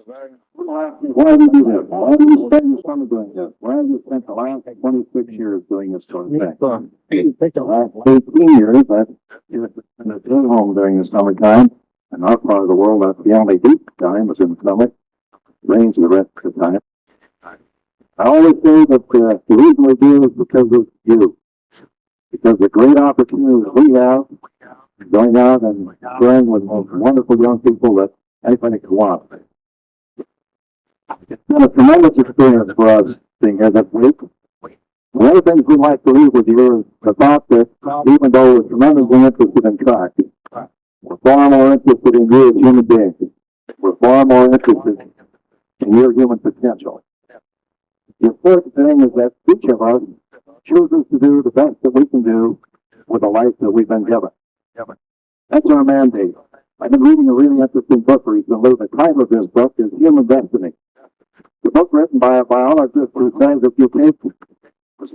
Why do you do this? Why do you spend your summer doing this? Why have you spent the last 26 years doing this sort of thing? The last 18 years, I've been at a home during the summertime. In our part of the world, that's the only deep time was in the summer. Rains the rest of the time. I always say that the reason we do is because of you. Because the great opportunities we have going out and sharing with those wonderful young people that anybody could want. It's been a tremendous experience for us being here this week. One of the things we'd like to leave with you is the thought that even though we're tremendously interested in track, we're far more interested in you as human beings. We're far more interested in your human potential. The important thing is that each of us chooses to do the best that we can do with the life that we've been given. That's our mandate. I've been reading a really interesting book recently. The title of this book is Human Destiny. The book written by a biologist who says if you take the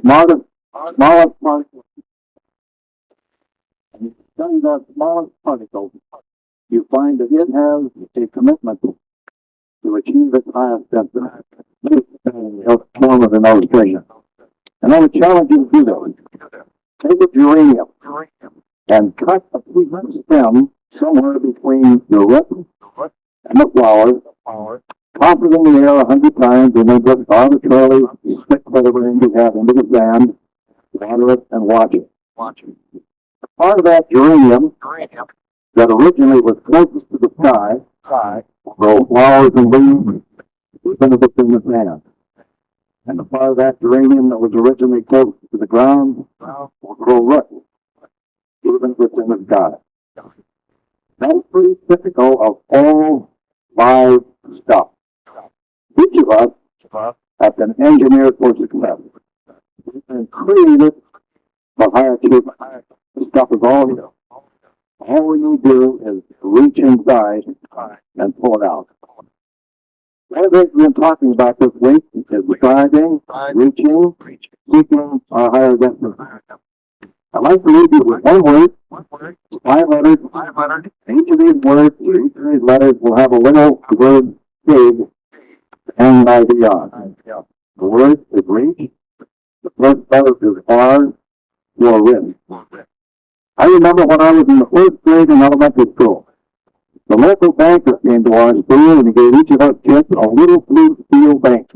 smallest particle and you study that smallest particle, you find that it has a commitment to achieve its highest density. It's form of an illustration. And I would challenge you to do that. Take a geranium and cut a piece of stem somewhere between the root and the flower, toss it in the air 100 times, and then just arbitrarily stick whatever you have into the sand, water it, and watch it. Part of that geranium that originally was closest to the sky will grow flowers and leaves even if it's in the sand. And the part of that geranium that was originally close to the ground will grow roots, even if it's in the sky. That's pretty typical of all live stuff. Each of us have been engineered for success. We've been created for higher achievement. The stuff is all here. All we need to do is reach inside and pull it out. One of the things we've been talking about this week is striving, reaching, seeking our higher destiny. I'd like to leave you with one word, 5 letters. Each of these words, each of these letters will have a little word big and an idea on. The word is reach. The first letter is R, or written. I remember when I was in the 1st grade in elementary school, the local banker came to our school and he gave each of us kids a little blue steel bank.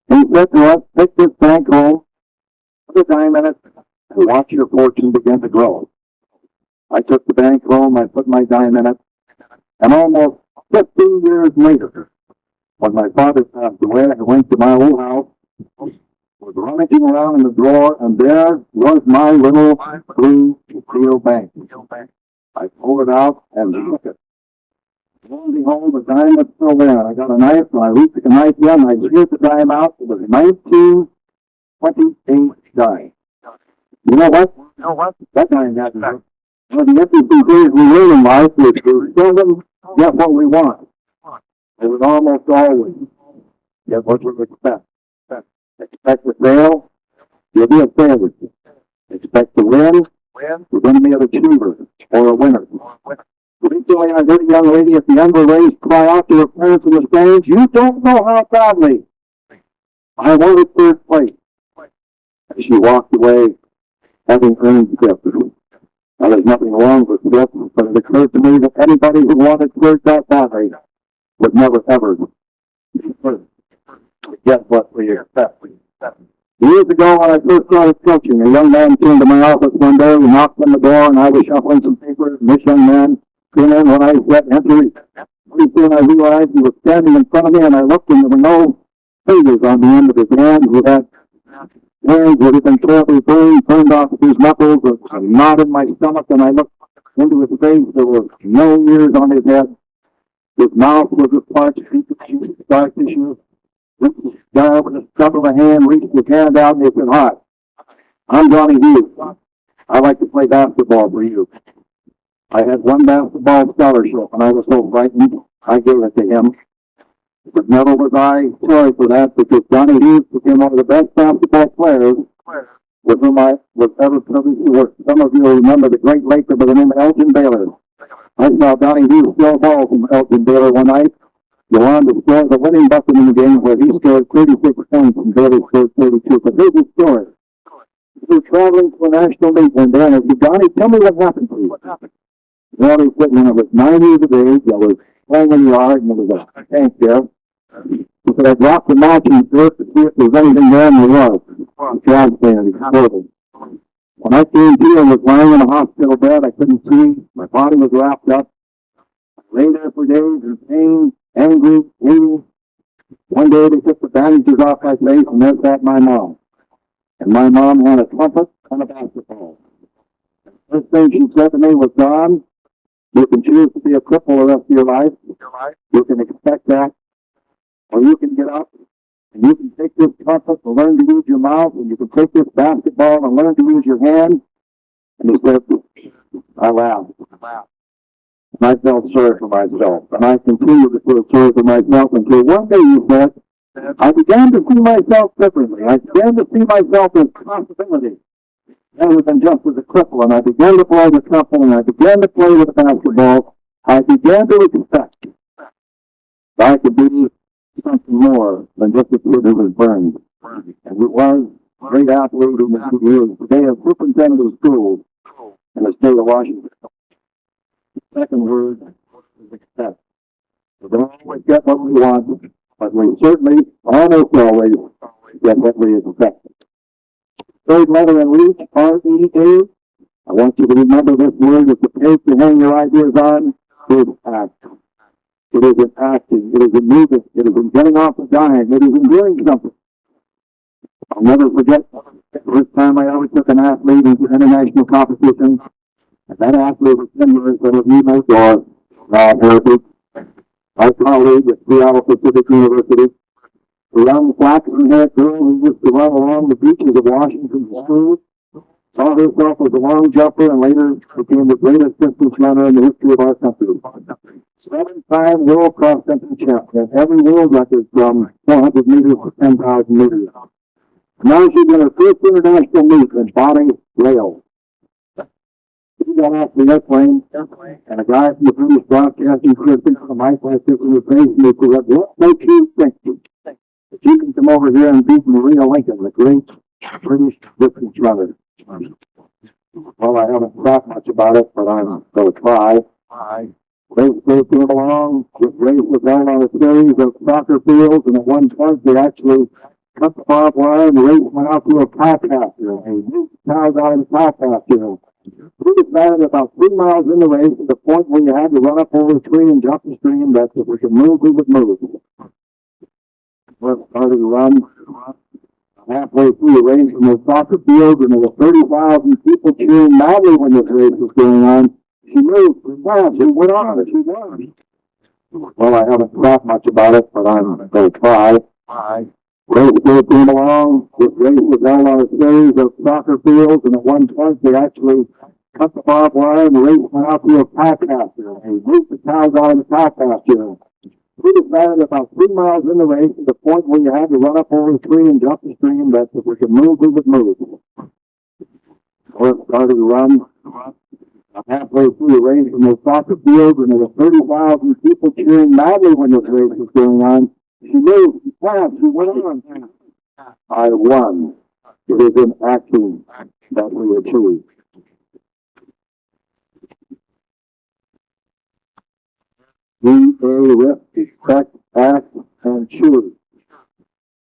He said to us, take this bank home, put a dime in it, and watch your fortune begin to grow. I took the bank home, I put my dime in it, and almost 15 years later, when my father passed away, I went to my old house, was rummaging around in the drawer, and there was my little blue steel bank. I pulled it out and took it. Lo and behold, the dime was still there. I got a knife, and I reached the knife in, and I sheared the dime out. It was 1928 dime. You know what? That dime had to work. One of the interesting things we learn in life is to seldom get what we want. It was almost always get what we expect. Expect to fail, you'll be a failure. Expect to win, you're going to be an achiever or a winner. Recently, I heard a young lady at the end of the race cry out to her parents in the stands, "You don't know how badly I wanted 3rd place." And she walked away having earned 5th. Now, there's nothing wrong with 5th, but it occurred to me that anybody who wanted 3rd that badly would never, ever get what we expect. Years ago, when I first started coaching, a young man came to my office one day, he knocked on the door, and I was shuffling some papers, and this young man came in when I said enter. Pretty soon I realized he was standing in front of me, and I looked, and there were no fingers on the end of his hand. He had hands that had been terribly burned, turned off of his knuckles, a knot in my stomach, and I looked into his face. There were no ears on his head. His mouth was a spark tissue. This guy with a stump of a hand reached his hand out and he said, "Hi, I'm Johnny Hughes. I like to play basketball for you." I had one basketball scholarship and I was so frightened, I gave it to him. But never was I sorry for that because Johnny Hughes became one of the best basketball players with whom I was ever privileged to work. Some of you will remember the great Laker by the name of Elgin Baylor. I saw Johnny Hughes throw a ball from Elgin Baylor one night. go on to score the winning bucket in the game where he scored 36 points and Bailey scored 32. But here's the story. We were traveling to a national meet one day, and I said, Donnie, tell me what happened to you. What happened? Well, he said, when I was 9 years of age, I was playing in the yard, and there was a tank there. He said, I dropped the matching dirt to see if there was anything there, and there was. The gas fan exploded. When I came to, I was lying in a hospital bed. I couldn't see. My body was wrapped up. I lay there for days in pain, angry, bleeding. One day they took the bandages off my face, and there sat my mom. And my mom had a trumpet and a basketball. The first thing she said to me was, Don, you can choose to be a cripple the rest of your life. You can expect that. Or you can get up and you can take this trumpet and learn to use your mouth, and you can take this basketball and learn to use your hand. And he said, I laughed. And I felt sorry for myself. And I continued to feel sorry for myself until one day he said, I began to see myself differently. I began to see myself as a possibility rather than just as a cripple. And I began to play the trumpet, and I began to play with the basketball. I began to expect that I could be something more than just a kid who was burned. And it was a great athlete who was today a superintendent of schools in the state of Washington. The second word is expect. We don't always get what we want, but we certainly almost always get what we expect. Third letter in reach, R-E-A. I want you to remember this word is the page to hang your ideas on. Is act. It is in acting. It is in moving. It is in getting off the dime. It is in doing something. I'll never forget the first time I ever took an athlete into international competition. And that athlete was 10 years old of Nemo Dawes, Heritage, my colleague at Seattle Pacific University. A young flaxen-haired girl who used to run along the beaches of Washington schools, saw herself as a long jumper and later became the greatest distance runner in the history of our country. 7-time world cross-country champion, every world record from 400 meters to 10,000 meters. Now she's in her first international meet in body rail. She got off the airplane, and a guy from the British Broadcasting Service on the mic like this in the face, and he said, what makes you think that you can come over here and beat Maria Lincoln, the great British distance runner? Well, I haven't thought much about it, but I'm going to try. Race came along. This race was held on a series of soccer fields, and at one point they actually cut the barbed wire, and the race went out to a cow pasture. And they moved the cows out of the cow pasture. We decided about 3 miles in the race to the point where you had to run up over the tree and jump the stream, that if we could move, we would move. We started to run. Halfway through the race from the soccer field, and there were 30,000 people cheering madly when this race was going on. She moved, she went on, and she won. Well, I haven't thought much about it, but I'm going to try. Race came along. This race was held on a series of soccer fields, and at one point they actually cut the barbed wire, and the race went out to a cow pasture. And they moved the cows out of the cow pasture. We decided about 3 miles in the race to the point where you had to run up over the tree and jump the stream, that if we could move, we would move. We started to run. Halfway through the race from the soccer field, and there were 30,000 people cheering madly when this race was going on. She moved, she passed, she went on. I won. It is in action that we achieve. Risk, expect, act, and choose.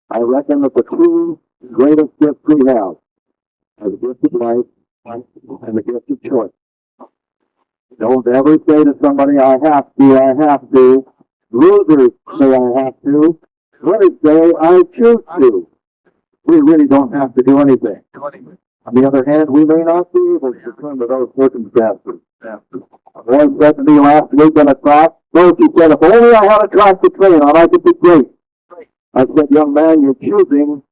I reckon that the two greatest gifts we have are the gift of life and the gift of choice. Don't ever say to somebody, I have to. Losers say I have to. Winners say I choose to. We really don't have to do anything. On the other hand, we may not be able to succumb to those circumstances. A boy said to me last week on a class, he said, if only I had a track to train on, I could be great. I said, young man, you're choosing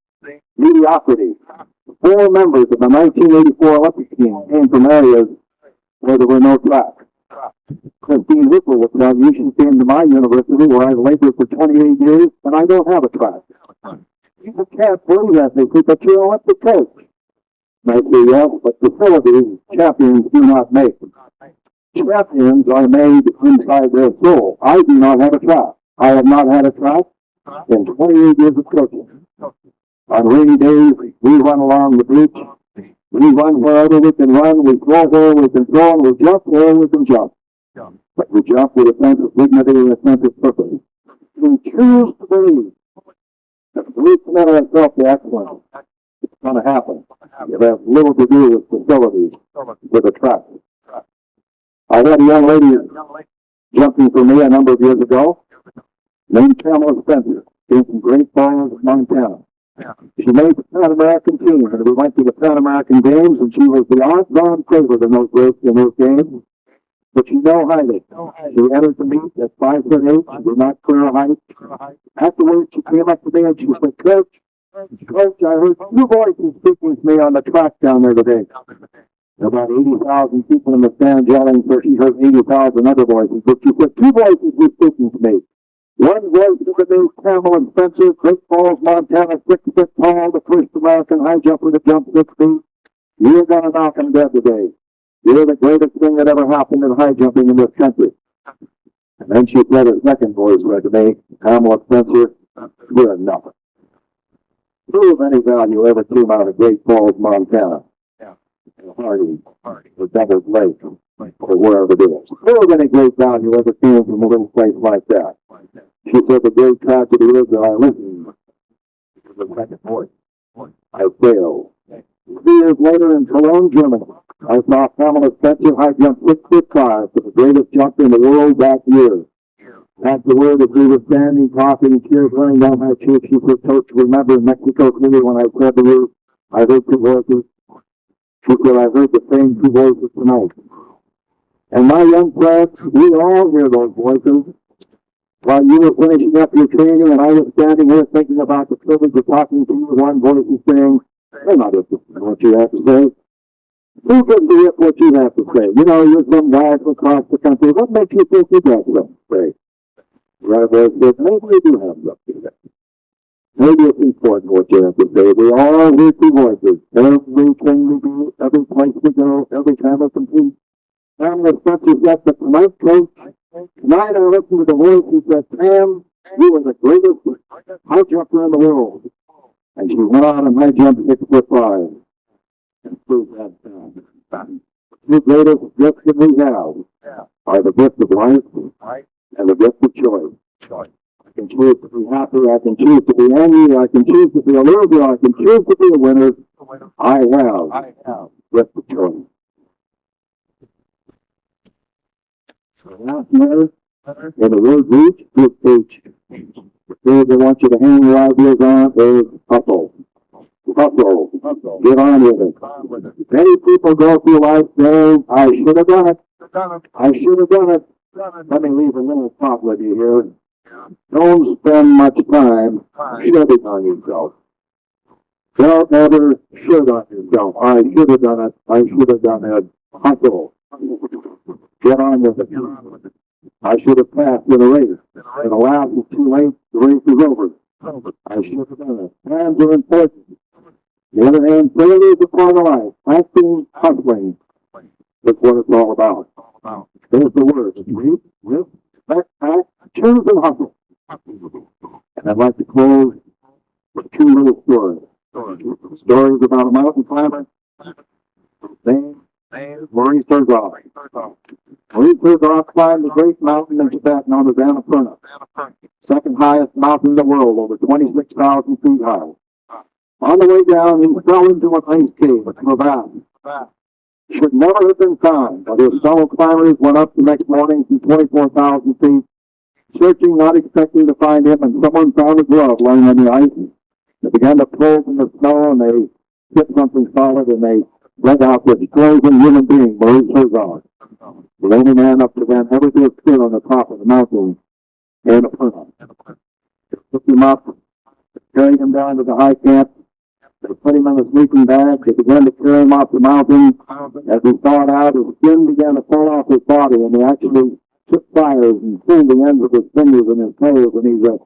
mediocrity. 4 members of the 1984 Olympic team came from areas where there were no tracks. Christine Whipple was tell you she came to my university where I labored for 28 years, and I don't have a track. You can't believe that, they say, but you're an Olympic coach. And I say, yes, but facilities champions do not make. Champions are made inside their soul. I do not have a track. I have not had a track in 28 years of coaching. On rainy days, we run along the beach. We run wherever we can run. We throw where we can throw. We jump where we can jump. But we jump with a sense of dignity and a sense of purpose. We choose to believe that if we commit ourselves to excellence, it's going to happen. It has little to do with facilities, with a track. I had a young lady jumping for me a number of years ago, named Pamela Spencer, came from Great Falls, Montana. She made the Pan American team, and we went to the Pan American Games, and she was the odds-on favorite in those games. But she know highly. She entered the meet at 5'8". She did not clear height. Afterwards, she came up to me and she said, Coach, I heard two voices speaking to me on the track down there today. There were about 80,000 people in the stand yelling, so she heard 80,000 other voices. But she said, two voices were speaking to me. One voice was the name Campbell and Spencer, Great Falls, Montana, 6 foot tall, the first American high jumper to jump 6 feet. You're going to knock him dead today. You're the greatest thing that ever happened in high jumping in this country. And then she said a second voice said to me, Pamela Spencer, you're nothing. Who of any value ever came out of Great Falls, Montana? Hardy, or Devil's Lake, or wherever it is. Who of any great value ever came from a little place like that? She said the great tragedy is that I listened to the second voice. I failed. 3 years later in Cologne, Germany, I saw Pamela Spencer high jump 6 foot 5 for the greatest jumper in the world that year. Afterward, as we were standing, talking, tears running down my cheeks, she said, Coach, remember in Mexico City when I said to you, I heard 2 voices? She said, I heard the same 2 voices tonight. And my young friends, we all hear those voices. While you were finishing up your training and I was standing here thinking about the privilege of talking to you, one voice is saying, they're not interested in what you have to say. Who gives a rip what you have to say? You know, you're some guy from across the country. What makes you think you got something to say? The other voice says, maybe you do have something to say. Maybe it's important what you have to say. We all hear 2 voices. Everything we do, every place we go, every time we compete. Pamela Spencer said that tonight, Coach, tonight I listened to the voice who said, Pam, you are the greatest high jumper in the world. And she went on and high jumped 6 foot 5 and proved that fact. The 2 greatest gifts that we have are the gift of life and the gift of choice. I can choose to be happy, I can choose to be angry, I can choose to be a loser, I can choose to be a winner. I have gift of choice. So last year, in the word reach, group H. The thing I want you to hang your ideas on is hustle. Hustle. Get on with it. Many people go through life saying, I should have done it. I should have done it. Let me leave a little thought with you here. Don't spend much time shitting on yourself. Don't ever shit on yourself. I should have done it. I should have done it. Hustle. Get on with it. I should have passed in a race. And alas, it's too late. The race is over. I should have done it. Hands are important. The other hand, failure is a part of life. Acting, hustling. That's what it's all about. There's the word. Reap, rip, act, choose, and hustle. And I'd like to close with 2 little stories. Stories about a mountain climber. Maurice Herzog. Maurice Herzog climbed the great mountain in Tibet known as Annapurna. Second highest mountain in the world, over 26,000 feet high. On the way down, he fell into an ice cave, a crevasse. Should never have been found, but his fellow climbers went up the next morning from 24,000 feet, searching, not expecting to find him, and someone found a glove lying on the ice. They began to pull from the snow, and they hit something solid, and they let out this frozen human being, Maurice Herzog. The only man up to then ever to have stood on the top of the mountain in a Annapurna. They took him up, carried him down to the high camp. They put him in a sleeping bag. They began to carry him off the mountain. As he thawed out, his skin began to fall off his body, and they actually took fires and burned the ends of his fingers and his toes, and he's a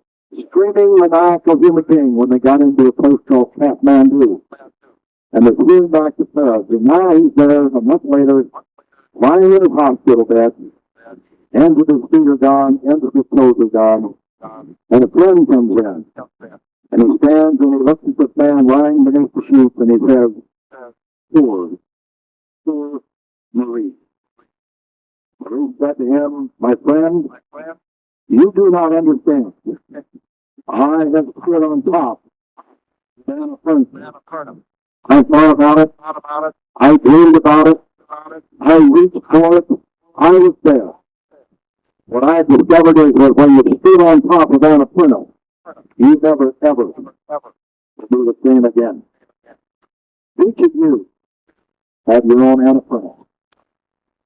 screaming, maniacal human being when they got into a place called Kathmandu. And they flew him back to Paris. And now he's there a month later, lying in his hospital bed. Ends of his feet are gone, ends of his toes are gone. and a friend comes in, and he stands and he looks at the man lying beneath the sheets, and he says, poor Marie. Marie said to him, my friend, you do not understand. I have stood on top of Anna Furnace. I thought about it. I dreamed about it. I reached for it. I was there. What I discovered is that when you stood on top of Anna Furnace, you never, ever will do the same again. Each of you have your own Anna Furnace.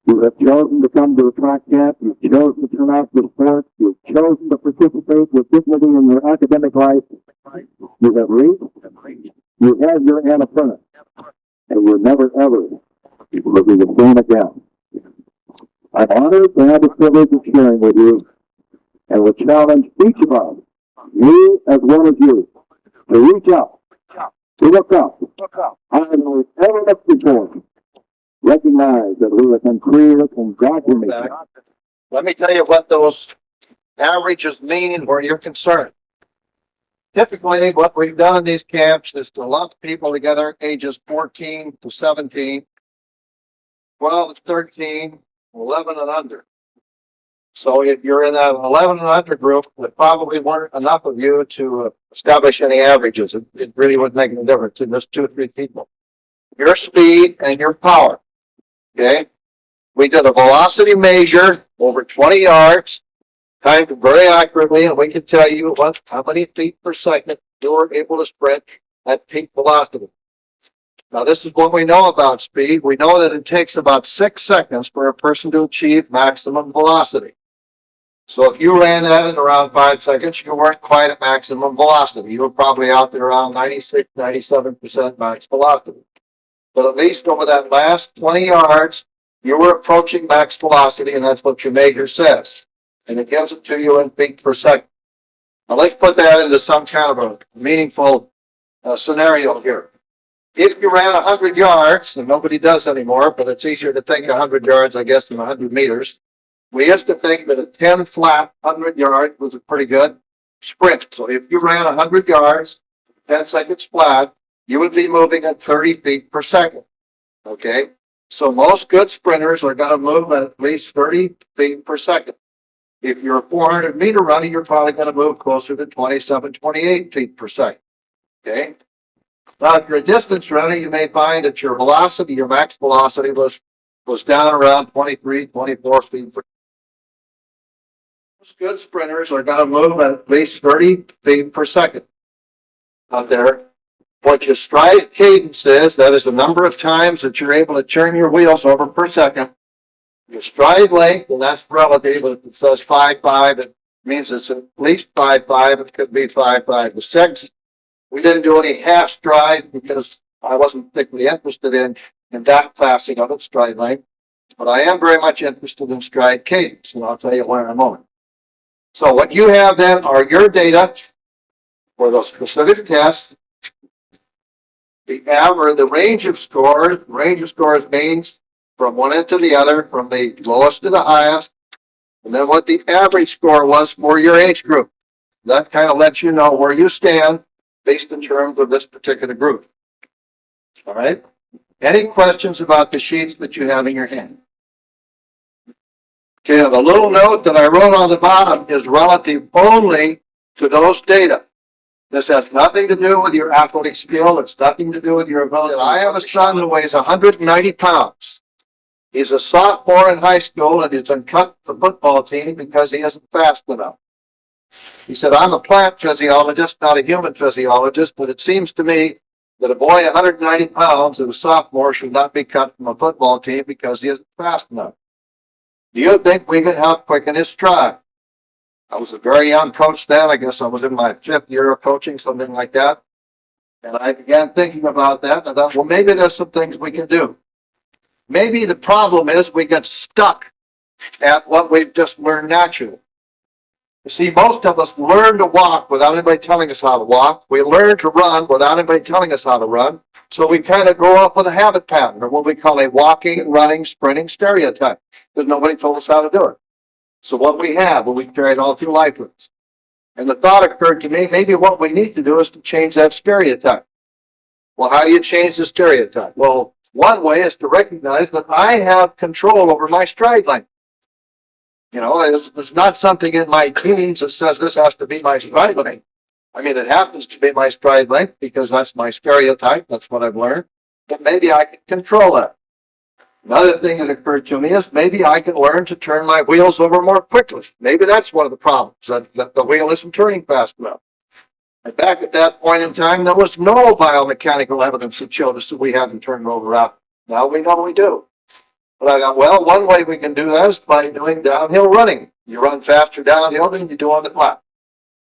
You have chosen to come to a track camp. You've chosen to turn out for sports. You've chosen to participate with dignity in your academic life. You have reached. You have your Anna Furnace. And you're never, ever will be the same again. I'm honored to have the privilege of sharing with you and will challenge each of us, me as well as you, to reach out, to look up, higher than we've ever looked before. Recognize that we have been created from God's image. Let me tell you what those averages mean where you're concerned. Typically, what we've done in these camps is to lump people together ages 14 to 17, 12 to 13, 11 and under. So if you're in that 11 and under group, there probably weren't enough of you to establish any averages. It really wouldn't make any difference in just 2 or 3 people. Your speed and your power. Okay? We did a velocity measure over 20 yards, timed very accurately, and we can tell you how many feet per second you were able to sprint at peak velocity. Now, this is what we know about speed. We know that it takes about 6 seconds for a person to achieve maximum velocity. So if you ran that in around 5 seconds, you weren't quite at maximum velocity. You were probably out there around 96, 97% max velocity. But at least over that last 20 yards, you were approaching max velocity, and that's what your measure says. And it gives it to you in feet per second. Now let's put that into some kind of a meaningful scenario here. If you ran 100 yards, and nobody does anymore, but it's easier to think 100 yards, I guess, than 100 meters. We used to think that a 10 flat 100 yard was a pretty good sprint. So if you ran 100 yards, 10 seconds flat, you would be moving at 30 feet per second. Okay? So most good sprinters are going to move at least 30 feet per second. If you're a 400 meter runner, you're probably going to move closer to 27, 28 feet per second. Okay? Now, if you're a distance runner, you may find that your velocity, your max velocity was down around 23, 24 feet per second. Most good sprinters are going to move at least 30 feet per second out there. What your stride cadence is, that is the number of times that you're able to turn your wheels over per second. Your stride length, and that's relative. If it says 5.5, it means it's at least 5.5. It could be 5.5 to 6. We didn't do any half stride because I wasn't particularly interested in that classing of it, stride length. But I am very much interested in stride cadence, and I'll tell you why in a moment. So what you have then are your data for those specific tests. The average, the range of scores. Range of scores means from one end to the other, from the lowest to the highest, and then what the average score was for your age group. That kind of lets you know where you stand based in terms of this particular group. All right? Any questions about the sheets that you have in your hand? Okay, now the little note that I wrote on the bottom is relative only to those data. This has nothing to do with your athletic skill. It's nothing to do with your ability. I have a son who weighs 190 pounds. He's a sophomore in high school, and he's been cut to the football team because he isn't fast enough. He said, I'm a plant physiologist, not a human physiologist, but it seems to me that a boy 190 pounds who's a sophomore should not be cut from a football team because he isn't fast enough. Do you think we can help quicken his stride? I was a very young coach then. I guess I was in my 5th year of coaching, something like that. And I began thinking about that. And I thought, well, maybe there's some things we can do. Maybe the problem is we get stuck at what we've just learned naturally. You see, most of us learn to walk without anybody telling us how to walk. We learn to run without anybody telling us how to run. So we kind of grow up with a habit pattern, or what we call a walking, running, sprinting stereotype, because nobody told us how to do it. So what we have, well, we carry it all through life with us. And the thought occurred to me, maybe what we need to do is to change that stereotype. Well, how do you change the stereotype? Well, one way is to recognize that I have control over my stride length. You know, there's not something in my genes that says this has to be my stride length. I mean, it happens to be my stride length because that's my stereotype. That's what I've learned. But maybe I can control that. Another thing that occurred to me is maybe I can learn to turn my wheels over more quickly. Maybe that's one of the problems, that the wheel isn't turning fast enough. And back at that point in time, there was no biomechanical evidence that showed us that we hadn't turned over out. Now we know we do. But I thought, well, one way we can do that is by doing downhill running. You run faster downhill than you do on the flat.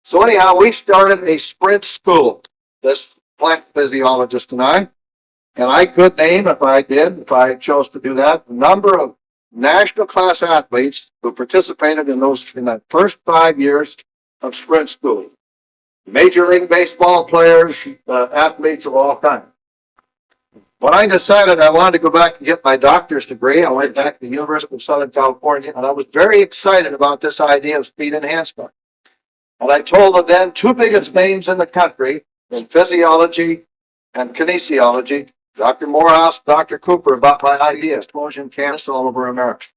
So anyhow, we started a sprint school, this plant physiologist and I could name, if I chose to do that, the number of national class athletes who participated in that first 5 years of sprint school. Major League Baseball players, athletes of all kinds. When I decided I wanted to go back and get my doctor's degree, I went back to the University of Southern California, and I was very excited about this idea of speed enhancement. And I told the then two biggest names in the country in physiology and kinesiology, Dr. Morehouse, Dr. Cooper, about my idea, explosion canvas all over America.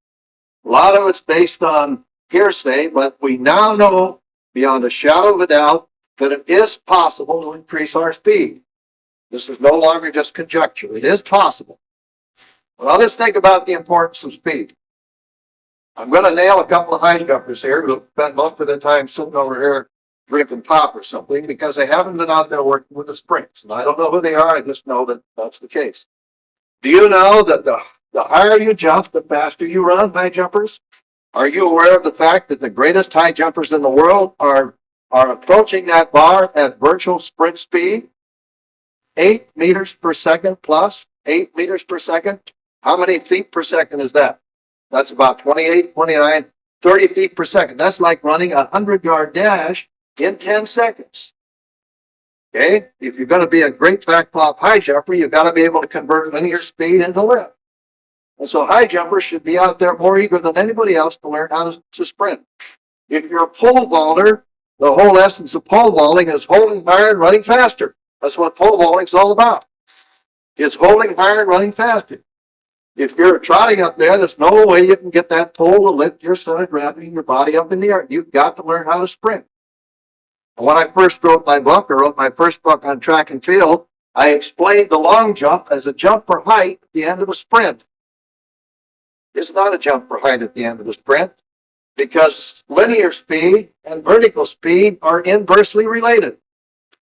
A lot of it's based on hearsay, but we now know beyond a shadow of a doubt that it is possible to increase our speed. This is no longer just conjecture. It is possible. Well, let's think about the importance of speed. I'm going to nail a couple of high jumpers here who spend most of their time sitting over here drinking pop or something because they haven't been out there working with the springs. And I don't know who they are. I just know that that's the case. Do you know that the higher you jump, the faster you run, high jumpers? Are you aware of the fact that the greatest high jumpers in the world are approaching that bar at virtual sprint speed? 8 meters per second plus 8 meters per second. How many feet per second is that? That's about 28, 29, 30 feet per second. That's like running a 100-yard dash in 10 seconds. Okay? If you're going to be a great backflip high jumper, you've got to be able to convert linear speed into lift. And so high jumpers should be out there more eager than anybody else to learn how to sprint. If you're a pole vaulter, the whole essence of pole vaulting is holding higher and running faster. That's what pole vaulting is all about. It's holding higher and running faster. If you're trotting up there, there's no way you can get that pole to lift your center of gravity and your body up in the air. You've got to learn how to sprint. When I first wrote my first book on track and field, I explained the long jump as a jump for height at the end of a sprint. It's not a jump for height at the end of a sprint because linear speed and vertical speed are inversely related.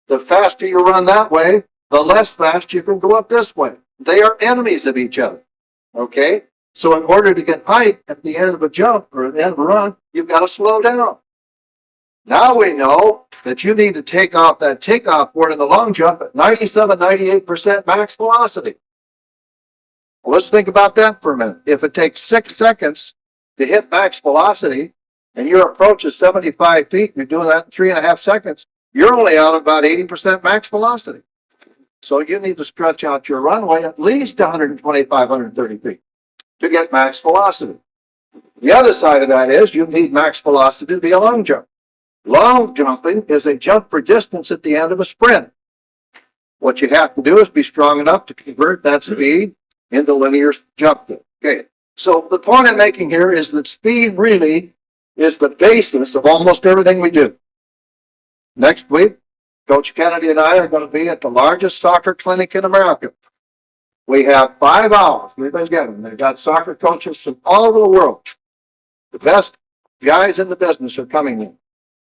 The faster you run that way, the less fast you can go up this way. They are enemies of each other. Okay? So in order to get height at the end of a jump or at the end of a run, you've got to slow down. Now we know that you need to take off that takeoff board in the long jump at 97, 98% max velocity. Well, let's think about that for a minute. If it takes 6 seconds to hit max velocity and your approach is 75 feet, and you're doing that in 3.5 seconds, you're only out about 80% max velocity. So you need to stretch out your runway at least 125, 130 feet to get max velocity. The other side of that is you need max velocity to be a long jump. Long jumping is a jump for distance at the end of a sprint. What you have to do is be strong enough to convert that speed into linear jumping. Okay. So the point I'm making here is that speed really is the basis of almost everything we do. Next week, Coach Kennedy and I are going to be at the largest soccer clinic in America. We have 5 hours. We've been getting them. They've got soccer coaches from all over the world. The best guys in the business are coming in.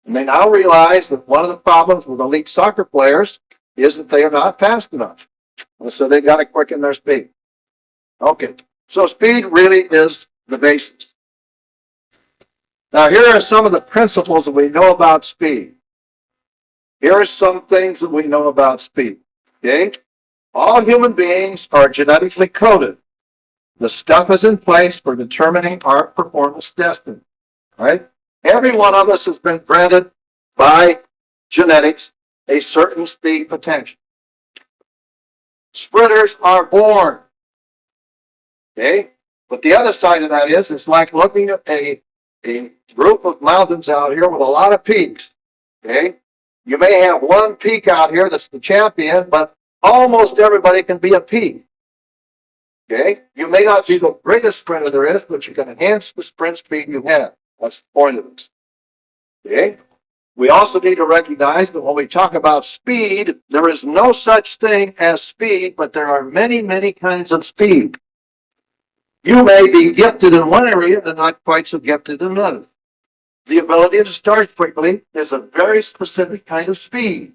And they now realize that one of the problems with elite soccer players is that they are not fast enough. And so they've got to quicken their speed. Okay. So speed really is the basis. Now here are some of the principles that we know about speed. Here are some things that we know about speed. Okay? All human beings are genetically coded. The stuff is in place for determining our performance destiny. Right? Every one of us has been granted by genetics a certain speed potential. Sprinters are born. Okay? But the other side of that is, it's like looking at a group of mountains out here with a lot of peaks. Okay? You may have one peak out here that's the champion, but almost everybody can be a peak. Okay? You may not be the greatest sprinter there is, but you can enhance the sprint speed you have. That's the point of it. Okay? We also need to recognize that when we talk about speed, there is no such thing as speed, but there are many, many kinds of speed. You may be gifted in one area and not quite so gifted in another. The ability to start quickly is a very specific kind of speed.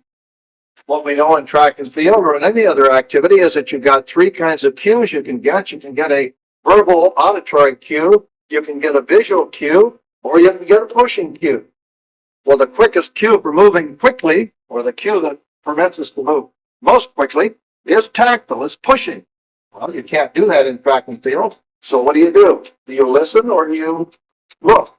What we know in track and field or in any other activity is that you've got three kinds of cues you can get. You can get a verbal auditory cue, you can get a visual cue, or you can get a pushing cue. Well, the quickest cue for moving quickly, or the cue that permits us to move most quickly, is tactile, is pushing. Well, you can't do that in track and field. So what do? Do you listen or do you look?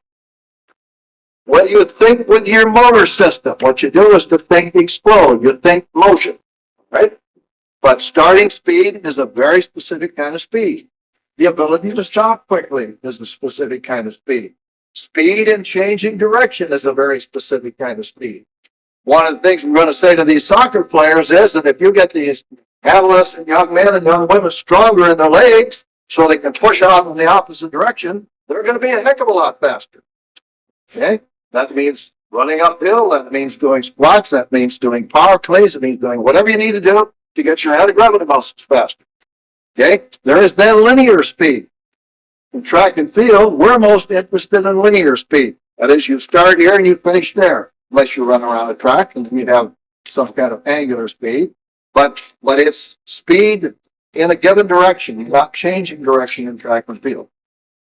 Well, you think with your motor system. What you do is to think explode. You think motion, right? But starting speed is a very specific kind of speed. The ability to stop quickly is a specific kind of speed. Speed in changing direction is a very specific kind of speed. One of the things we're going to say to these soccer players is that if you get these adolescent young men and young women stronger in their legs so they can push off in the opposite direction, they're going to be a heck of a lot faster. Okay? That means running uphill. That means doing squats. That means doing power cleans. It means doing whatever you need to do to get your anti-gravity muscles faster. Okay? There is then linear speed. In track and field, we're most interested in linear speed. That is, you start here and you finish there, unless you run around a track and you have some kind of angular speed. But it's speed in a given direction. You're not changing direction in track and field.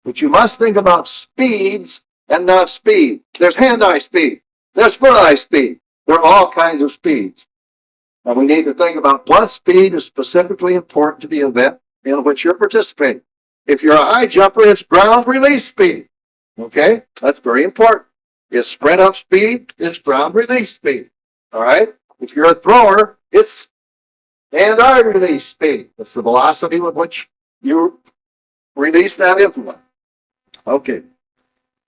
But you must think about speeds and not speed. There's hand-eye speed. There's foot-eye speed. There are all kinds of speeds. And we need to think about what speed is specifically important to the event in which you're participating. If you're a high jumper, it's ground release speed. Okay? That's very important. It's sprint up speed, it's ground release speed. All right? If you're a thrower, it's hand-eye release speed. It's the velocity with which you release that implement. Okay.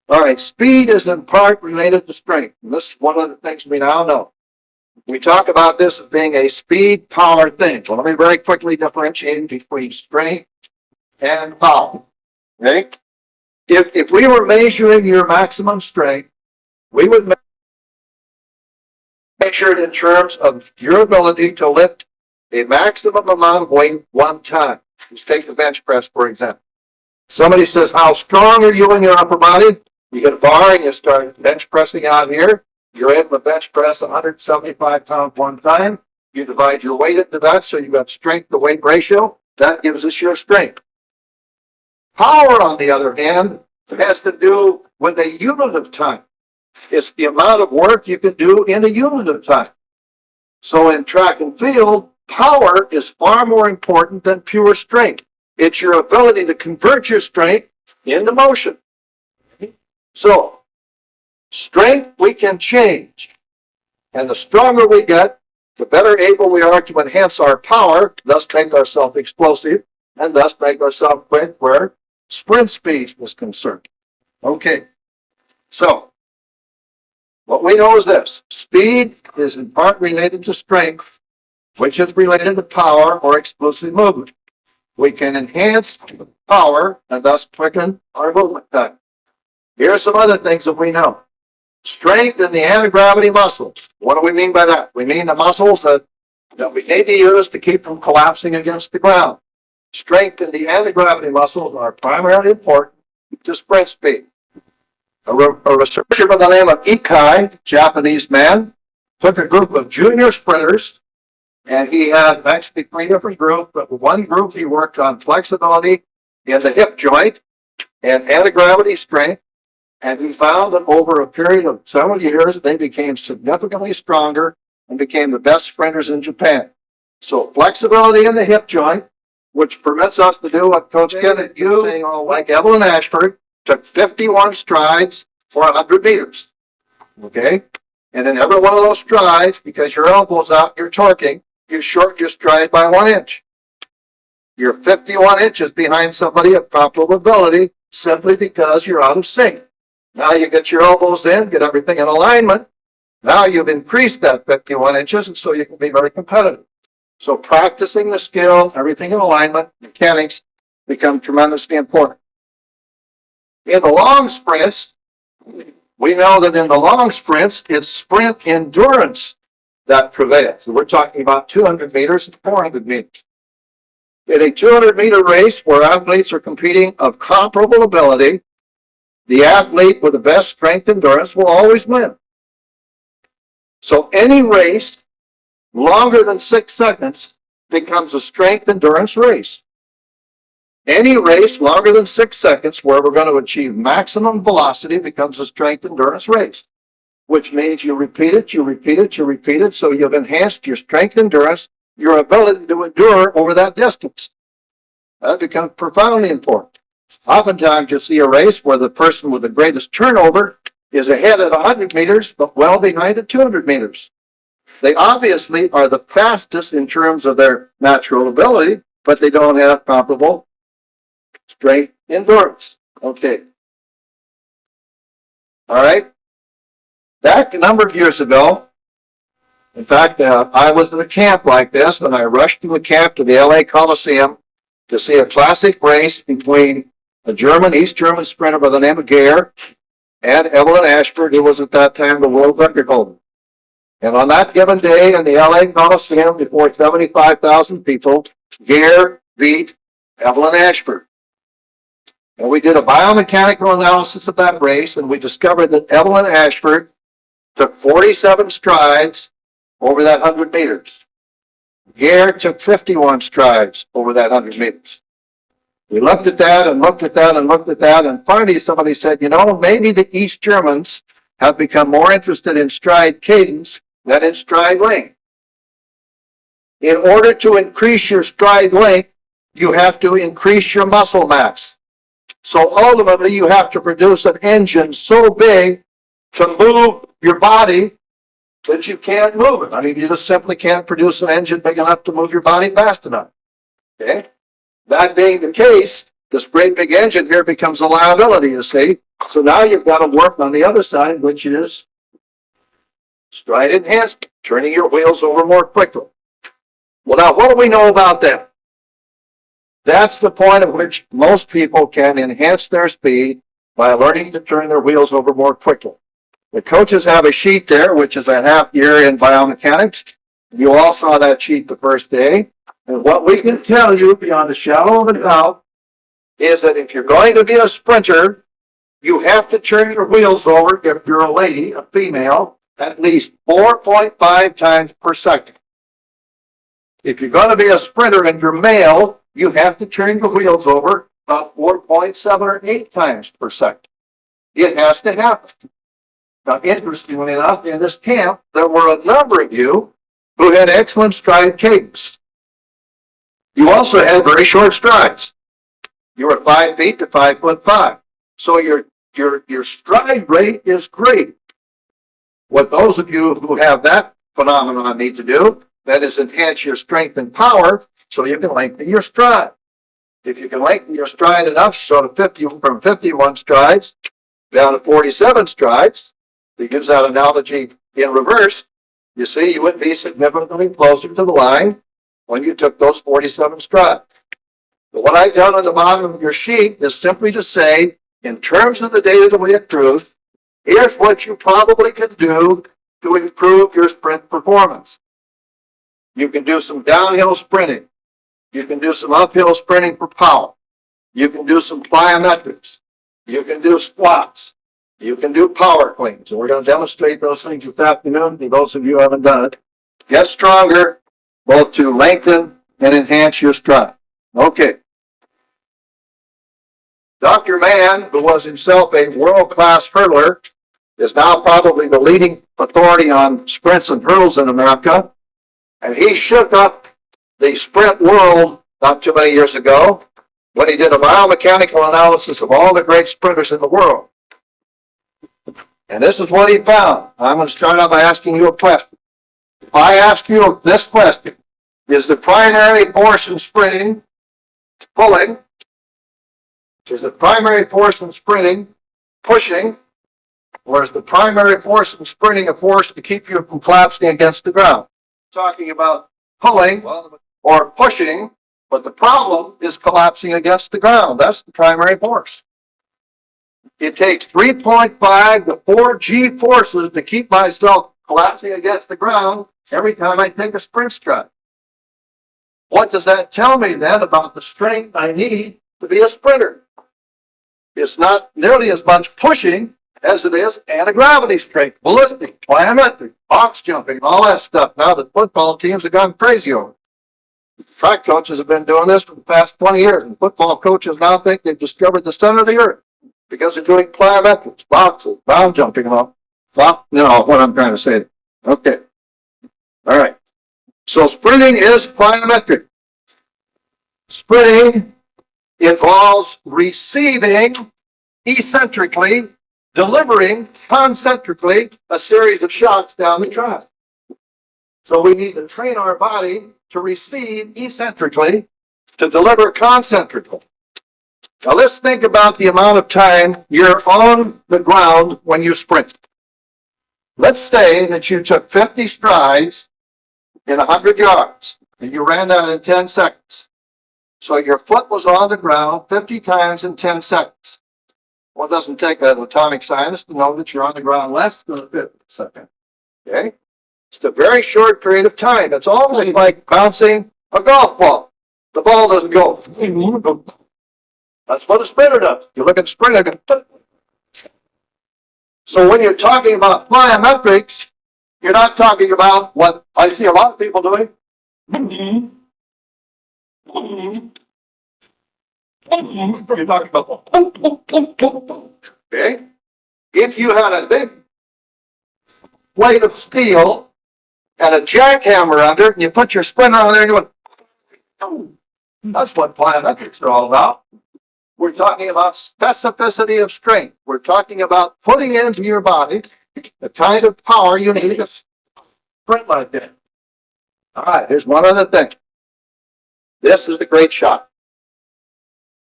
All right. Speed is in part related to strength. And this is one of the things we now know. We talk about this as being a speed power thing. So let me very quickly differentiate between strength and power. Okay? If we were measuring your maximum strength, we would measure it in terms of your ability to lift a maximum amount of weight one time. Let's take the bench press, for example. Somebody says, how strong are you in your upper body? You get a bar and you start bench pressing out here. You're able to bench press 175 pounds one time. You divide your weight into that, so you've got strength to weight ratio. That gives us your strength. Power, on the other hand, has to do with a unit of time. It's the amount of work you can do in a unit of time. So in track and field, power is far more important than pure strength. It's your ability to convert your strength into motion. So, strength we can change. And the stronger we get, the better able we are to enhance our power, thus make ourselves explosive, and thus make ourselves quick where sprint speed is concerned. Okay. So, what we know is this. Speed is in part related to strength, which is related to power or explosive movement. We can enhance power and thus quicken our movement time. Here are some other things that we know. Strength in the anti-gravity muscles. What do we mean by that? We mean the muscles that we need to use to keep from collapsing against the ground. Strength in the anti-gravity muscles are primarily important to sprint speed. A researcher by the name of Ikai, Japanese man, took a group of junior sprinters, and he had actually 3 different groups, but one group he worked on flexibility in the hip joint and anti-gravity strength, and he found that over a period of several years, they became significantly stronger and became the best sprinters in Japan. So flexibility in the hip joint, which permits us to do what Coach Kenneth, like Evelyn Ashford, took 51 strides for 100 meters. Okay? And in every one of those strides, because your elbow's out, you're torquing, you shorten your stride by 1 inch. You're 51 inches behind somebody of comparable ability simply because you're out of sync. Now you get your elbows in, get everything in alignment. Now you've increased that 51 inches, and so you can be very competitive. So practicing the skill, everything in alignment, mechanics become tremendously important. In the long sprints, we know that in the long sprints, it's sprint endurance that prevails. So we're talking about 200 meters and 400 meters. In a 200-meter race where athletes are competing of comparable ability, the athlete with the best strength endurance will always win. So any race longer than 6 seconds becomes a strength endurance race. Any race longer than 6 seconds where we're going to achieve maximum velocity becomes a strength endurance race, which means you repeat it, you repeat it, you repeat it, so you've enhanced your strength endurance, your ability to endure over that distance. That becomes profoundly important. Oftentimes you see a race where the person with the greatest turnover is ahead at 100 meters, but well behind at 200 meters. They obviously are the fastest in terms of their natural ability, but they don't have comparable strength endurance. Okay. All right. Back a number of years ago, in fact, I was in a camp like this, and I rushed to the camp to the LA Coliseum to see a classic race between a East German sprinter by the name of Gare and Evelyn Ashford, who was at that time the world record holder. And on that given day in the LA Coliseum, before 75,000 people, Gare beat Evelyn Ashford. And we did a biomechanical analysis of that race, and we discovered that Evelyn Ashford took 47 strides over that 100 meters. Gare took 51 strides over that 100 meters. We looked at that and looked at that and looked at that, and finally somebody said, you know, maybe the East Germans have become more interested in stride cadence than in stride length. In order to increase your stride length, you have to increase your muscle mass. So ultimately, you have to produce an engine so big to move your body that you can't move it. I mean, you just simply can't produce an engine big enough to move your body fast enough. Okay? That being the case, this great big engine here becomes a liability, you see. So now you've got to work on the other side, which is stride enhancement, turning your wheels over more quickly. Well, now, what do we know about that? That's the point at which most people can enhance their speed by learning to turn their wheels over more quickly. The coaches have a sheet there, which is a half year in biomechanics. You all saw that sheet the first day. And what we can tell you beyond a shadow of a doubt is that if you're going to be a sprinter, you have to turn your wheels over, if you're a lady, a female, at least 4.5 times per second. If you're going to be a sprinter and you're male, you have to turn the wheels over about 4.7 or 8 times per second. It has to happen. Now, interestingly enough, in this camp, there were a number of you who had excellent stride cadence. You also had very short strides. You were 5 feet to 5'5". So your stride rate is great. What those of you who have that phenomenon need to do, that is enhance your strength and power so you can lengthen your stride. If you can lengthen your stride enough, so from 51 strides down to 47 strides, to use that analogy in reverse, you see you would be significantly closer to the line when you took those 47 strides. But what I've done on the bottom of your sheet is simply to say, in terms of the data that we accrued, here's what you probably can do to improve your sprint performance. You can do some downhill sprinting. You can do some uphill sprinting for power. You can do some plyometrics. You can do squats. You can do power cleans. And we're going to demonstrate those things this afternoon. For those of you who haven't done it, get stronger, both to lengthen and enhance your stride. Okay. Dr. Mann, who was himself a world-class hurdler, is now probably the leading authority on sprints and hurdles in America. And he shook up the sprint world not too many years ago when he did a biomechanical analysis of all the great sprinters in the world. And this is what he found. I'm going to start out by asking you a question. If I ask you this question, is the primary force in sprinting pulling? Is the primary force in sprinting pushing? Whereas the primary force in sprinting, a force to keep you from collapsing against the ground. Talking about pulling or pushing, but the problem is collapsing against the ground. That's the primary force. It takes 3.5 to 4 G forces to keep myself collapsing against the ground every time I take a sprint stride. What does that tell me then about the strength I need to be a sprinter? It's not nearly as much pushing as it is anti-gravity strength, ballistic, plyometric, box jumping, all that stuff. Now the football teams have gone crazy over it. Track coaches have been doing this for the past 20 years, and football coaches now think they've discovered the center of the earth because they're doing plyometrics, boxing, bound jumping, and all. Well, you know what I'm trying to say. Okay. All right. So sprinting is plyometric. Sprinting involves receiving eccentrically, delivering concentrically a series of shots down the track. So we need to train our body to receive eccentrically, to deliver concentrically. Now let's think about the amount of time you're on the ground when you sprint. Let's say that you took 50 strides in 100 yards and you ran that in 10 seconds. So your foot was on the ground 50 times in 10 seconds. Well, it doesn't take an atomic scientist to know that you're on the ground less than a 50 second. Okay? It's a very short period of time. It's almost like bouncing a golf ball. The ball doesn't go. That's what a sprinter does. You look at a sprinter. So when you're talking about plyometrics, you're not talking about what I see a lot of people doing. You're talking about, okay? If you had a big plate of steel and a jackhammer under it, and you put your sprinter on there, and you went, oh, that's what plyometrics are all about. We're talking about specificity of strength. We're talking about putting into your body the kind of power you need to sprint like that. All right, here's one other thing. This is the great shot.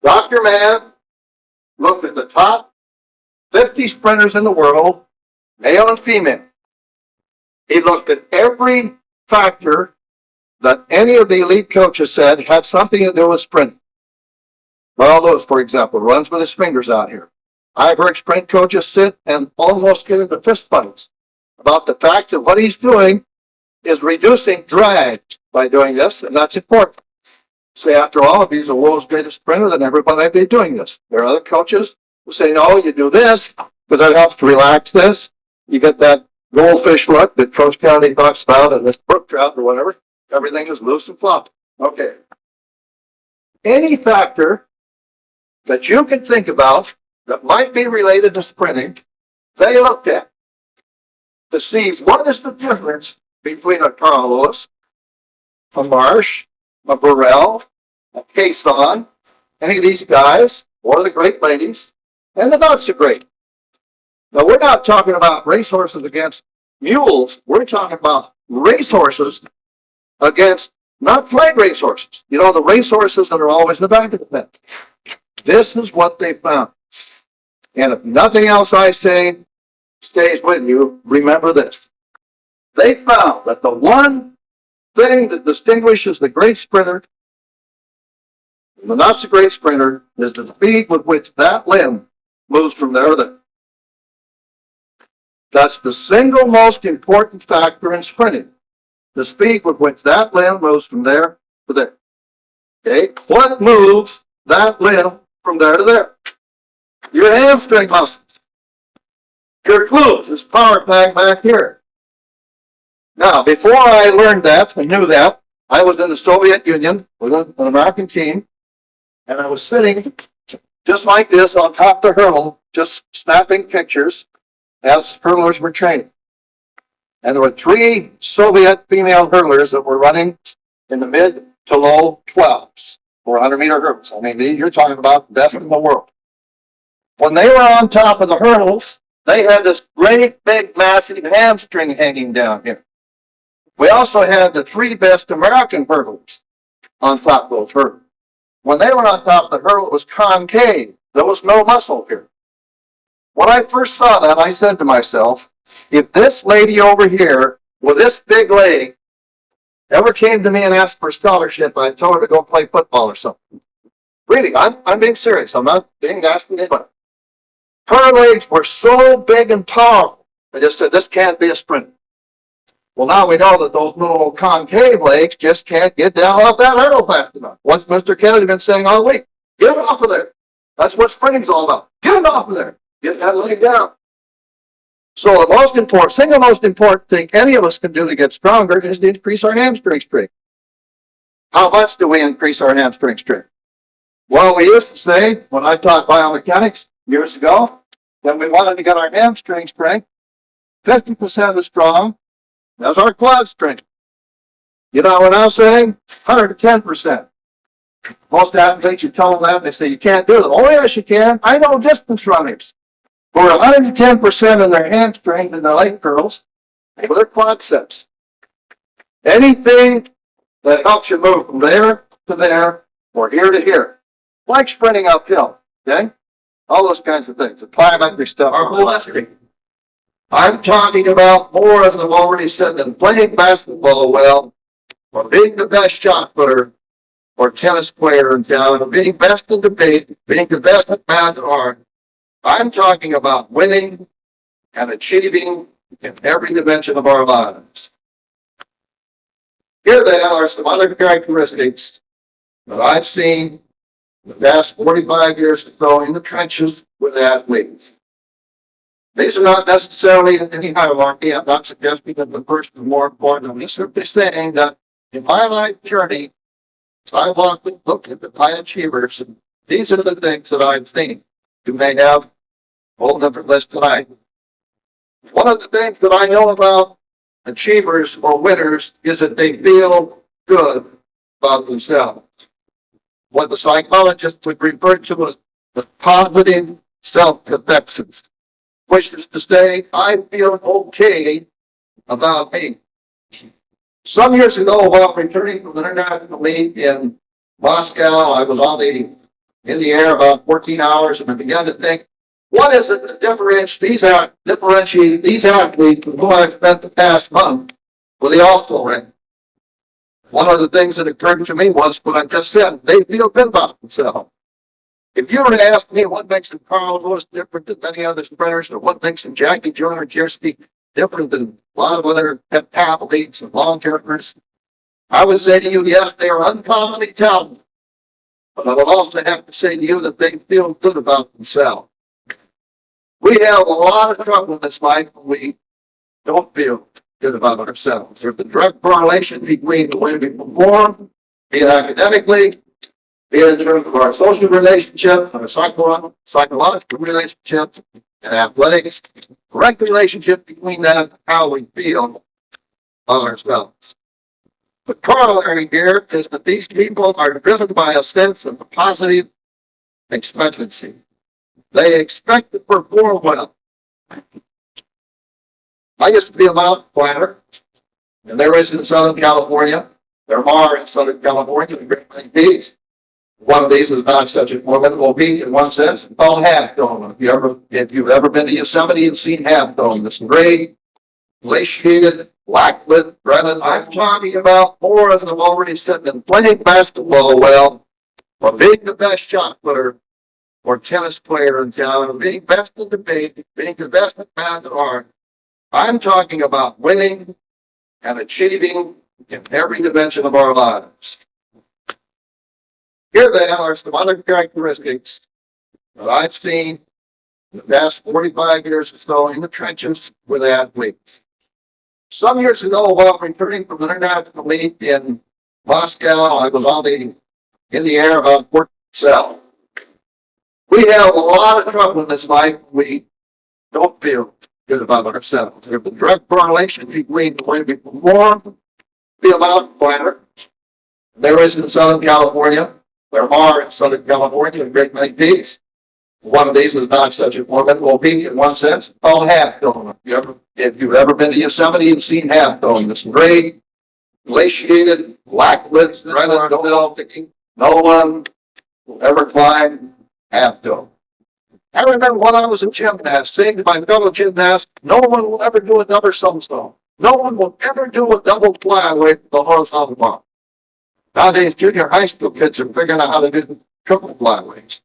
Dr. Mann looked at the top 50 sprinters in the world, male and female. He looked at every factor that any of the elite coaches said had something to do with sprinting. Ronaldo's, for example, runs with his fingers out here. I've heard sprint coaches sit and almost get into fist fights about the fact that what he's doing is reducing drag by doing this, and that's important. Say, after all, if he's the world's greatest sprinter, then everybody would be doing this. There are other coaches who say, no, you do this because that helps to relax this. You get that goldfish look that Coach Kennedy talks about in this brook trout or whatever. Everything is loose and fluffy. Okay. Any factor that you can think about that might be related to sprinting, they looked at to see what is the difference between a Carl Lewis, a Marsh, a Burrell, a Cason, any of these guys, or the great ladies, and the not so great. Now, we're not talking about racehorses against mules. We're talking about racehorses against not plain racehorses. You know, the racehorses that are always in the back of the pen. This is what they found. And if nothing else I say stays with you, remember this. They found that the one thing that distinguishes the great sprinter from the not so great sprinter is the speed with which that limb moves from there to there. That's the single most important factor in sprinting. The speed with which that limb moves from there to there. Okay? What moves that limb from there to there? Your hamstring muscles. Your glutes, this power pack back here. Now, before I learned that and knew that, I was in the Soviet Union with an American team, and I was sitting just like this on top of the hurdle, just snapping pictures as hurlers were training. And there were 3 Soviet female hurlers that were running in the mid to low 12s, 400-meter hurdles. I mean, you're talking about the best in the world. When they were on top of the hurdles, they had this great, big, massive hamstring hanging down here. We also had the 3 best American hurdlers on top of those hurdles. When they were on top of the hurdle, it was concave. There was no muscle here. When I first saw that, I said to myself, if this lady over here with this big leg ever came to me and asked for a scholarship, I'd tell her to go play football or something. Really, I'm being serious. I'm not being nasty to anybody. Her legs were so big and powerful. I just said, this can't be a sprint. Well, now we know that those little concave legs just can't get down off that hurdle fast enough. What's Mr. Kennedy been saying all week? Get it off of there. That's what sprinting's all about. Get it off of there. Get that leg down. So the single most important thing any of us can do to get stronger is to increase our hamstring strength. How much do we increase our hamstring strength? Well, we used to say, when I taught biomechanics years ago, that we wanted to get our hamstring strength 50% as strong as our quad strength. You know what I'm saying? 110%. Most athletes, you tell them that, they say, you can't do it. Oh, yes, you can. I know distance runners who are 110% in their hamstring and their leg curls with their quadriceps. Anything that helps you move from there to there or here to here, like sprinting uphill, okay? All those kinds of things, the plyometry stuff, our whole history. I'm talking about more, as I've already said, than playing basketball well, or being the best shot putter, or tennis player in town, or being best in debate, being the best at math or art. I'm talking about winning and achieving in every dimension of our lives. Here then are some other characteristics that I've seen the past 45 years or so in the trenches with athletes. These are not necessarily in any hierarchy. I'm not suggesting that the first is more important. I'm simply saying that in my life journey, I've often looked at the high achievers, and these are the things that I've seen. You may have a whole different list tonight. One of the things that I know about achievers or winners is that they feel good about themselves. What the psychologists would refer to as the positive self-affections, which is to say, I feel okay about me. Some years ago, while returning from the international meet in Moscow, I was in the air about 14 hours, and I began to think, what is it that differentiates these athletes from who I've spent the past month with the also ring? One of the things that occurred to me was what I just said. They feel good about themselves. If you were to ask me what makes Carl Lewis different than many other sprinters, or what makes Jackie Joyner Kiersky different than a lot of other athletes and long jumpers, I would say to you, yes, they are uncommonly talented. But I would also have to say to you that they feel good about themselves. We have a lot of trouble in this life when we don't feel good about ourselves. There's a direct correlation between the way we perform, be it academically, be it in terms of our social relationships, our psychological relationships, and athletics. Direct relationship between that and how we feel about ourselves. The corollary here is that these people are driven by a sense of positive expectancy. They expect to perform well. I used to be a mountain climber, and there is in Southern California. There are in Southern California the Great Lake Beach. One of these is not such a formidable beach in one sense. It's called Half Dome. If you've ever been to Yosemite and seen Half Dome, this great glaciated, blacklit granite. I'm talking about more, as I've already said, than playing basketball well, or being the best shot putter, or tennis player in town, or being best in debate, being the best at math or art. I'm talking about winning and achieving in every dimension of our lives. Here then are some other characteristics that I've seen in the past 45 years or so in the trenches with athletes. Some years ago, while returning from the international meet in Moscow, I was in the air about 14 hours. We have a lot of trouble in this life. We don't feel good about ourselves. There's a direct correlation between the way we perform, be a mountain climber. There is in Southern California. There are in Southern California the Great Lake Beach. One of these is not such a formidable beach in one sense. It's called Half Dome. If you've ever been to Yosemite and seen Half Dome, this great glaciated, blacklit granite dome. No one will ever climb Half Dome. I remember when I was a gymnast, saying to my fellow gymnasts, no one will ever do a double somersault. No one will ever do a double fly away from the horizontal bar. Nowadays, junior high school kids are figuring out how to do triple flyaways.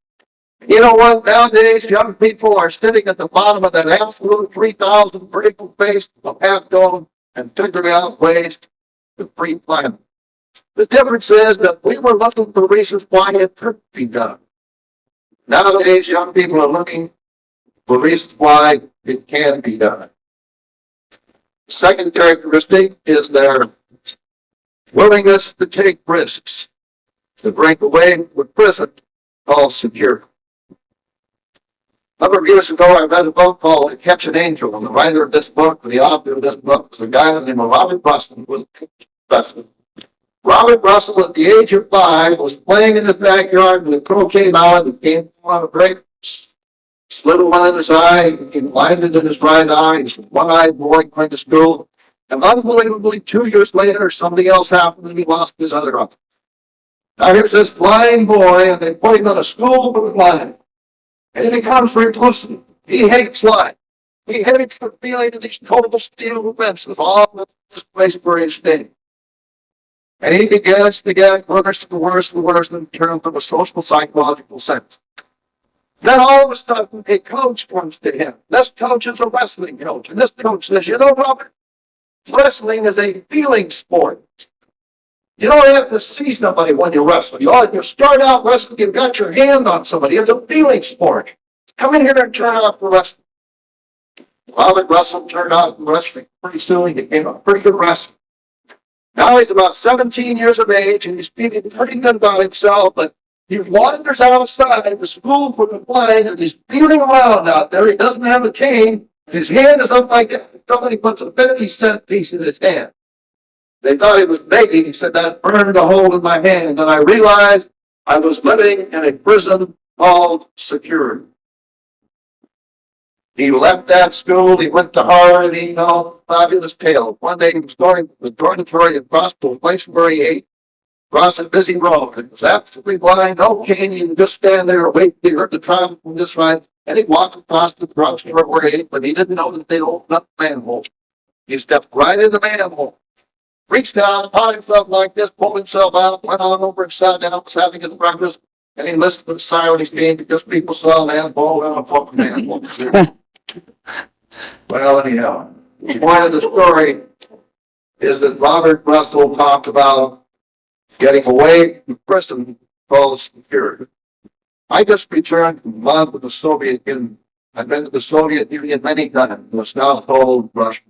You know what? Nowadays, young people are sitting at the bottom of that absolute 3,000 vertical face of half dome and figuring out ways to pre-plan. The difference is that we were looking for reasons why it could be done. Nowadays, young people are looking for reasons why it can be done. The second characteristic is their willingness to take risks, to break away with prison called security. A number of years ago, I read a book called Catch an Angel, and the writer of this book, the author of this book, was a guy named Robert Russell, was a professor. Robert Russell, at the age of 5, was playing in his backyard when the crow came out and came on a break, slid a line in his eye, he blinded in his right eye, he's a one-eyed boy going to school, and unbelievably 2 years later, something else happened and he lost his other eye. Now here's this blind boy, and they put him in a school for the blind. And he becomes reclusive. He hates life. He hates the feeling of these total steel events with all this place where he's staying. And he begins to get worse and worse and worse in terms of a social psychological sense. Then all of a sudden, a coach comes to him. This coach is a wrestling coach. And this coach says, you know, Robert, wrestling is a feeling sport. You don't have to see somebody when you wrestle. You start out wrestling, you've got your hand on somebody. It's a feeling sport. Come in here and turn out for wrestling. Robert Russell turned out for wrestling. Pretty soon he became a pretty good wrestler. Now he's about 17 years of age and he's feeling pretty good about himself, but he wanders outside the school for the blind and he's feeling around out there. He doesn't have a cane. His hand is up like that. Somebody puts a 50-cent piece in his hand. They thought he was begging. He said, that burned a hole in my hand. And I realized I was living in a prison called security. He left that school. He went to Harvard. You know, fabulous tale. One day he was going to the dormitory across to a place where he ate, across a busy road. It was absolutely blind. No cane. You can just stand there and wait. He heard the traffic from this side. And he walked across the drugstore where he ate, but he didn't know that they opened up the manhole. He stepped right in the manhole. Reached down, caught himself like this, pulled himself out, went on over and sat down, was having his breakfast, and he listened to the sirens game because people saw a man fall in a fucking manhole. Well, anyhow, the point of the story is that Robert Russell talked about getting away from prison called security. I just returned from London with the Soviet Union. I've been to the Soviet Union many times. It was now called Russia.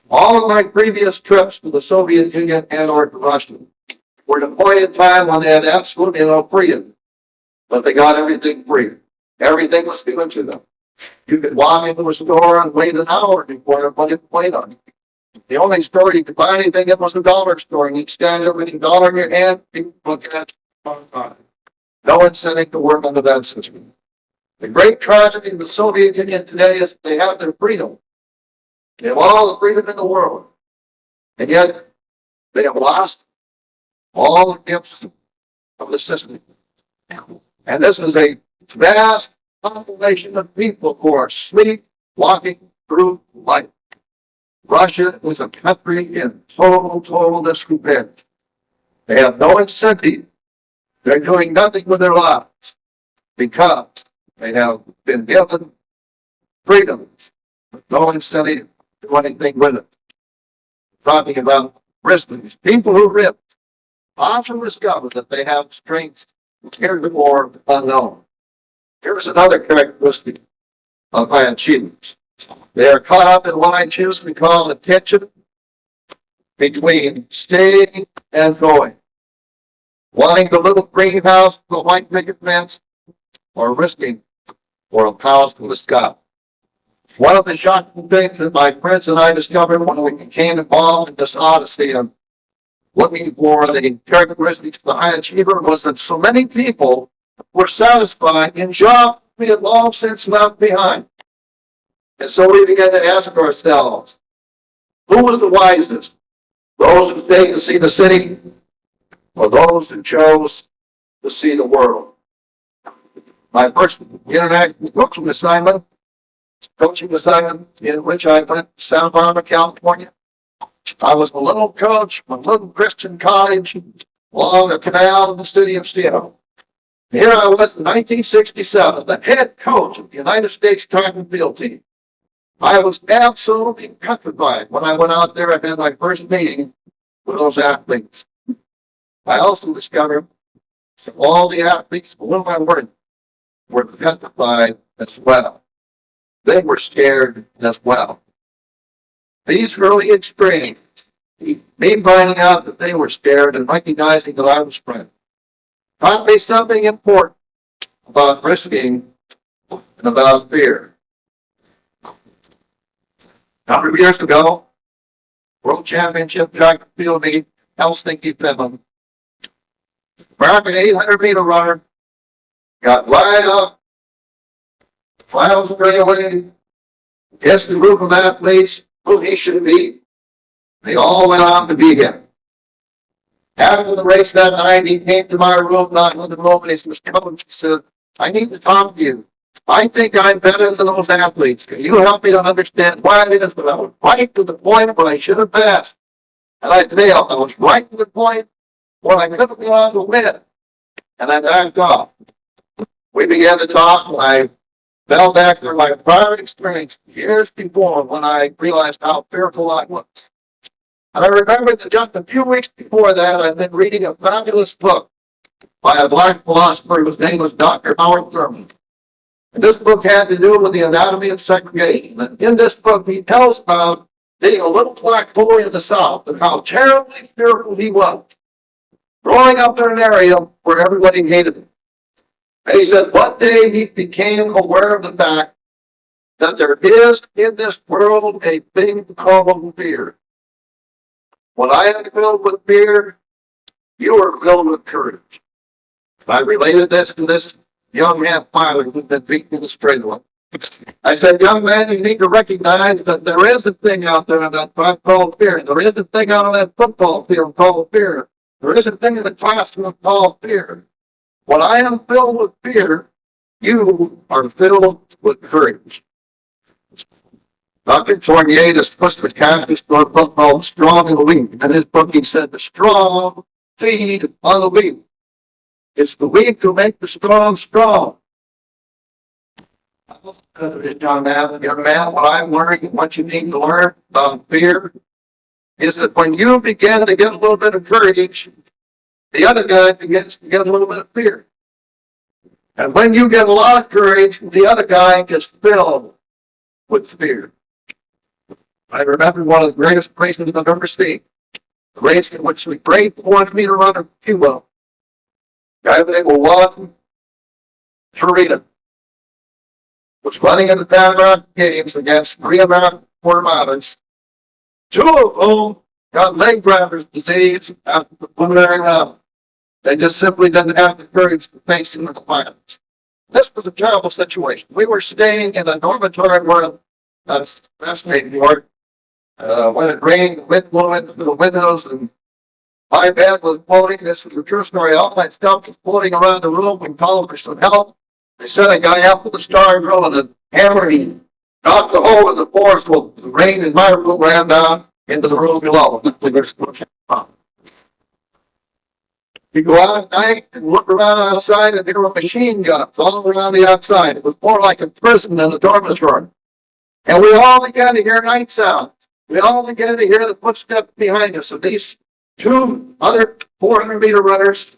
All of my previous trips to the Soviet Union and or to Russia were at a point in time when they had absolutely no freedom, but they got everything free. Everything was given to them. You could walk into a store and wait an hour before everybody could wait on you. The only store you could buy anything in was a dollar store, and you'd stand there with a dollar in your hand, people looking at you all the time. No incentive to work on the that system. The great tragedy in the Soviet Union today is they have their freedom. They have all the freedom in the world. And yet, they have lost all the gifts of the system. And this is a vast population of people who are sleepwalking through life. Russia is a country in total disrepair. They have no incentive. They're doing nothing with their lives because they have been given freedom, with no incentive to do anything with it. Talking about Bristons, people who rip often discover that they have strengths heretofore unknown. Here's another characteristic of my achievements. They are caught up in what I choose to call the tension between staying and going. Wanting the little greenhouse, the white picket fence, or risking for a palace to the sky. One of the shocking things that my friends and I discovered when we became involved in this odyssey of looking for the characteristics of the high achiever was that so many people were satisfied in jobs we had long since left behind. And so we began to ask ourselves, who was the wisest? Those who stayed to see the city, or those who chose to see the world? My first international coaching assignment in which I went to Santa Barbara, California. I was a little coach from a little Christian college along the canal in the city of Seattle. Here I was in 1967, the head coach of the United States track and field team. I was absolutely petrified when I went out there and had my first meeting with those athletes. I also discovered that all the athletes, for whom I worked, were petrified as well. They were scared as well. These early experiences, me finding out that they were scared and recognizing that I was friend, taught me something important about risking and about fear. 100 years ago, World Championship track and field meet, Helsinki, Finland. American 800-meter runner got right up, miles straight away, guessed the group of athletes who he should beat. They all went on to beat him. After the race that night, he came to my room, not in the room, and he says, Coach, he says, I need to talk to you. I think I'm better than those athletes. Can you help me to understand why it is that I was right to the point where I should have passed? And I failed. I was right to the point where I could have gone to win. And I backed off. We began to talk, and I fell back to my prior experience years before when I realized how fearful I was. And I remember that just a few weeks before that, I'd been reading a fabulous book by a black philosopher whose name was Dr. Foreman. And this book had to do with the anatomy of segregation. And in this book, he tells about being a little black boy in the South and how terribly fearful he was, growing up in an area where everybody hated him. And he said one day he became aware of the fact that there is in this world a thing called fear. When I am filled with fear, you are filled with courage. I related this to this young man pilot who'd been beaten in the straightaway. I said, young man, you need to recognize that there is a thing out there in that track called fear. There is a thing out on that football field called fear. There is a thing in the classroom called fear. When I am filled with fear, you are filled with courage. Dr. Tournier just pushed the campus for a book called Strong and Weak. And in his book, he said, the strong feed on the weak. It's the weak who make the strong strong. Young man, what I'm learning, what you need to learn about fear is that when you begin to get a little bit of courage, the other guy begins to get a little bit of fear. And when you get a lot of courage, the other guy gets filled with fear. I remember one of the greatest races I've ever seen. The race in which the great 400-meter runner, Cuba, guy named Juan Torita, was running in the Panama Games against 3 American quartermasters, 2 of whom got leg grabbers disease after the preliminary round. They just simply didn't have the courage to face him in the finals. This was a terrible situation. We were staying in a dormitory where that's fascinating York. When it rained, the wind blew into the windows, and my bed was floating. This is a true story. All my stuff was floating around the room. We called for some help. They sent a guy out with a star drill and a hammer. He knocked the hole in the floor, so the rain in my room ran down into the room below. You go out at night and look around outside and hear a machine gun all around the outside. It was more like a prison than a dormitory. And we all began to hear night sounds. We all began to hear the footsteps behind us. So these 2 other 400-meter runners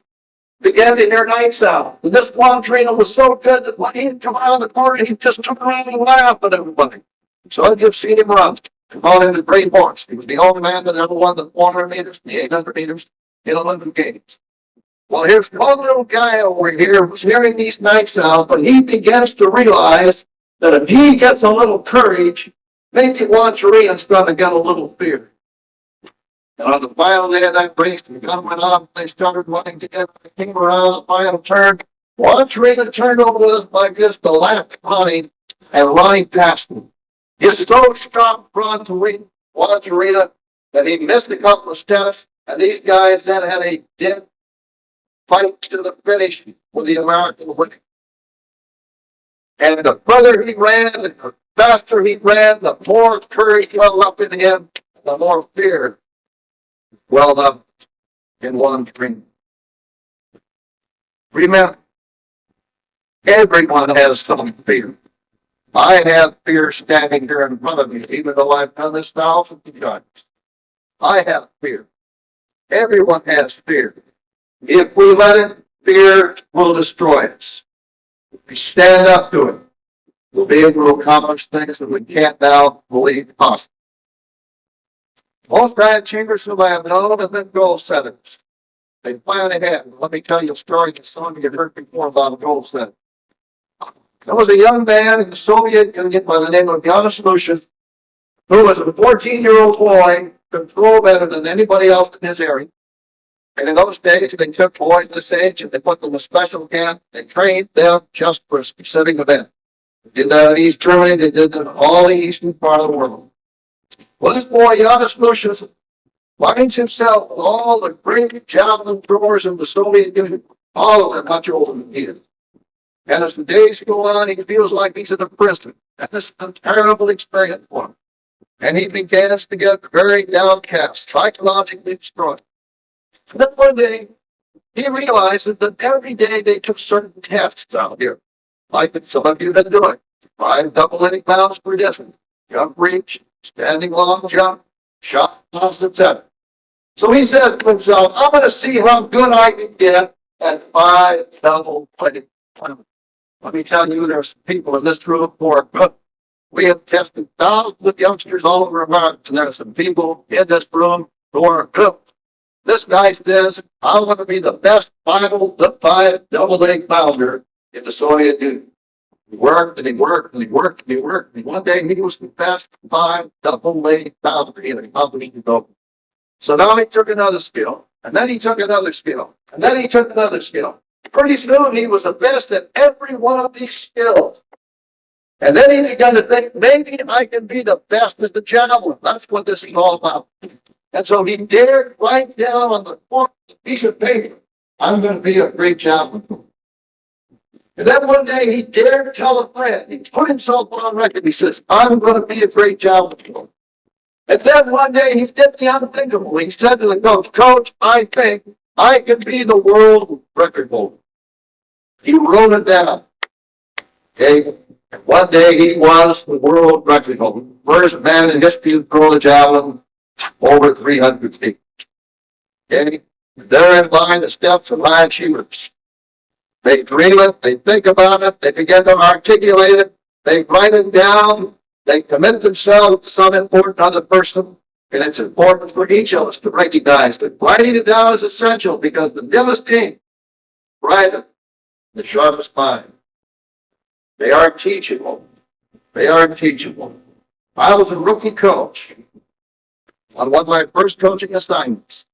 began to hear night sounds. And this one trainer was so good that when he'd come around the corner, he just took around and laughed at everybody. So I'd just seen him run. We called him the Great Horse. He was the only man that ever won the 400 meters, the 800 meters in Olympic Games. Well, here's one little guy over here who's hearing these night sounds, but he begins to realize that if he gets a little courage, maybe Juan Torino's going to get a little fear. And on the final day of that race, the gun went off, they started running together, they came around the final turn. Juan Torino turned over this like this to laugh running and running past him. His throat stopped Juan Torino that he missed a couple of steps, and these guys then had a dead fight to the finish with the American winning. And the further he ran, the faster he ran, the more courage welled up in him, the more fear welled up in one dream. Remember, everyone has some fear. I have fear standing here in front of me, even though I've done this thousands of times. I have fear. Everyone has fear. If we let it, fear will destroy us. If we stand up to it, we'll be able to accomplish things that we can't now believe possible. Most high achievers whom I have known have been goal setters. They plan ahead. Let me tell you a story that some of you have heard before about a goal setter. There was a young man in the Soviet Union by the name of Yanis Mushin, who was a 14-year-old boy, could throw better than anybody else in his area. And in those days, they took boys this age and they put them in a special camp. They trained them just for a specific event. They did that in East Germany. They did that in all the eastern part of the world. Well, this boy, Yanis Mushin, finds himself with all the great javelin throwers in the Soviet Union, all of them much older than he is. And as the days go on, he feels like he's in a prison. And this is a terrible experience for him. And he begins to get very downcast, psychologically destroyed. And then one day, he realizes that every day they took certain tests out here, like some of you have been doing. 5 double-hitting miles per distance, jump reach, standing long jump, shot toss, etc. So he says to himself, I'm going to see how good I can get at 5 double-hitting miles. Let me tell you, there's people in this room who are good. We have tested thousands of youngsters all over America, and there are some people in this room who are good. This guy says, I want to be the best 5 double-leg pounder in the Soviet Union. He worked and he worked and he worked and he worked. And one day he was the best 5 double-leg pounder in the company to go. So now he took another skill, and then he took another skill, and then he took another skill. Pretty soon he was the best at every one of these skills. And then he began to think, maybe I can be the best at the javelin. That's what this is all about. And so he dared write down on the piece of paper, I'm going to be a great javelin. And then one day he dared tell a friend, he put himself on record, he says, I'm going to be a great javelin. And then one day he did the unthinkable. He said to the coach, Coach, I think I can be the world record holder. He wrote it down. Okay. And one day he was the world record holder. First man in history to throw the javelin over 300 feet. Okay. Therein lie the steps of high achievers. They dream it, they think about it, they begin to articulate it, they write it down, they commit themselves to some important other person. And it's important for each of us to recognize that writing it down is essential because the newest team, right, the sharpest mind. They are teachable. They are teachable. I was a rookie coach on one of my first coaching assignments.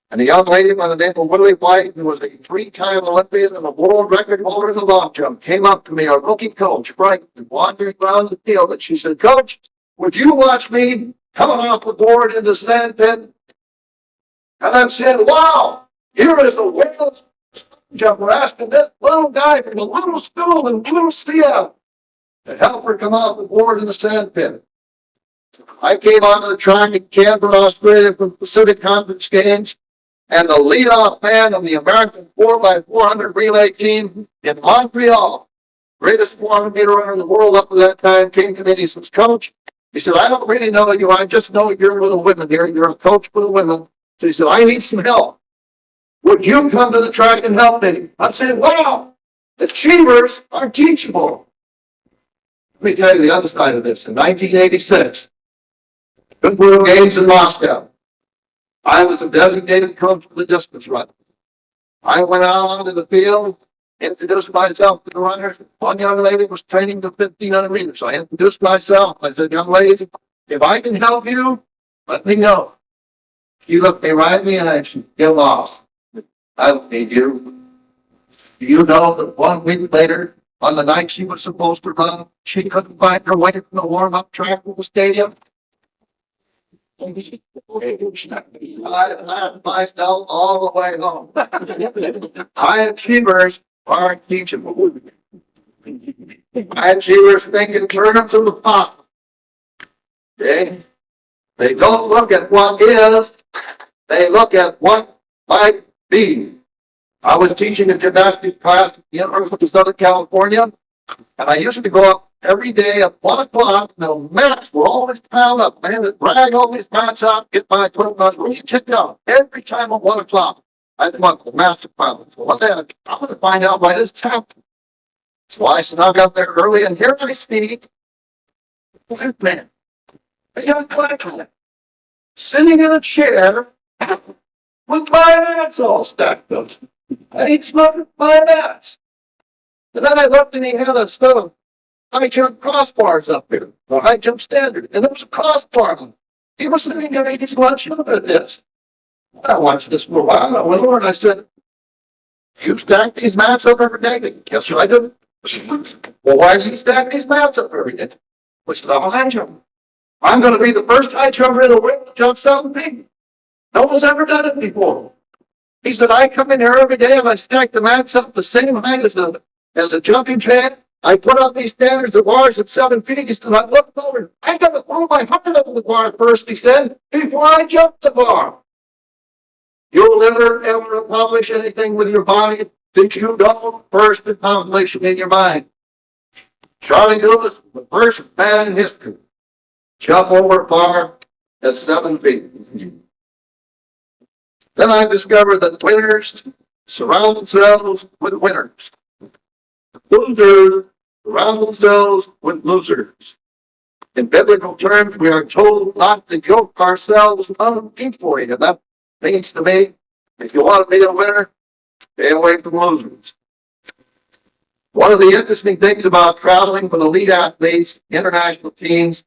And a young lady by the name of Willie White, who was a 3-time Olympian and a world record holder in the long jump, came up to me, a rookie coach, right, and wandering around the field. And she said, Coach, would you watch me coming off the board in the sand pit? And I said, wow, here is the world's jumper asking this little guy from a little school in Blue Sea to help her come off the board in the sand pit. I came onto the track in Canberra, Australia for the Pacific Conference Games, and the leadoff man of the American 4x400 relay team in Montreal, greatest 400-meter runner in the world up to that time, came to me and he says, Coach, he said, I don't really know you. I just know you're with the women here. You're a coach for the women. So he said, I need some help. Would you come to the track and help me? I said, wow, achievers are teachable. Let me tell you the other side of this. In 1986, Winter Games in Moscow, I was the designated coach for the distance run. I went out onto the field, introduced myself to the runners. One young lady was training the 1,500 meters. So I introduced myself. I said, young lady, if I can help you, let me know. She looked me right in the eye and she said, get lost. I don't need you. Do you know that 1 week later, on the night she was supposed to run, she couldn't find her way from the warm-up track to the stadium? I laughed myself all the way home. High achievers are teachable. High achievers think in terms of the possible. Okay? They don't look at what is, they look at what might be. I was teaching a gymnastics class at the University of Southern California, and I used to go up every day at 1 o'clock. The mats were always piled up. I had to drag all these mats out, get my 12 months really kicked out. Every time at 1 o'clock, I'd want the mats to pile up. So one day, I'm going to find out why this happened. So I snuck up there early, and here I see that man, a young black man, sitting in a chair with my mats all stacked up. And he'd smoking my mats. And then I looked and he had a set of high jump crossbars up here, the high jump standard. And there was a crossbar on it. He was sitting there and he's watching at this. I watched this for a while. I went over and I said, "You stack these mats up every day?" "Yes, sir, I do." "Well, why do you stack these mats up every day?" "I said, I'm a high jumper. I'm going to be the first high jumper in the world to jump 7 feet. No one's ever done it before." He said, "I come in here every day and I stack the mats up the same height as a jumping pad. I put up these standards of bars at 7 feet." He said, "I looked over. I got to throw my heart up the bar first," he said, "before I jump the bar. You'll never, ever accomplish anything with your body that you don't first accomplish in your mind." Charlie Lewis, the first man in history, jump over a bar at 7 feet. Then I discovered that winners surround themselves with winners. Losers surround themselves with losers. In biblical terms, we are told not to yoke ourselves unequally. And that means to me, if you want to be a winner, stay away from losers. One of the interesting things about traveling with elite athletes, international teams,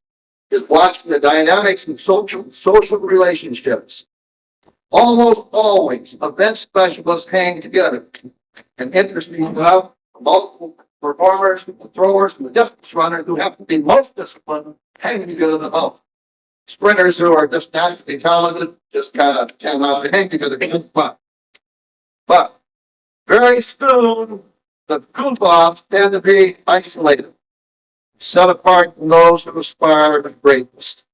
is watching the dynamics and social relationships. Almost always, event specialists hang together. And interesting enough, multiple performers, the throwers, and the distance runners who have to be most disciplined hang together the most. Sprinters who are just naturally talented just kind of cannot hang together. But very soon, the goof-offs tend to be isolated, set apart from those who aspire to greatness.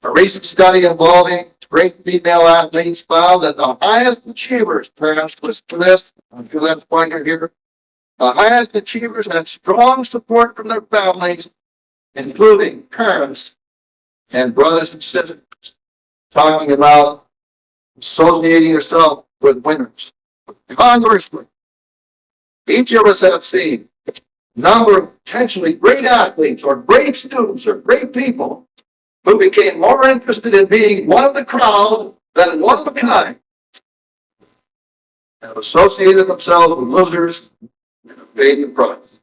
A recent study involving great female athletes found that the highest achievers, perhaps listen to this, I'm sure that's why you're here, the highest achievers had strong support from their families, including parents and brothers and sisters, talking about associating yourself with winners. Conversely, each of us have seen a number of potentially great athletes or great students or great people who became more interested in being one of the crowd than one of a kind, and associated themselves with losers and paid the price.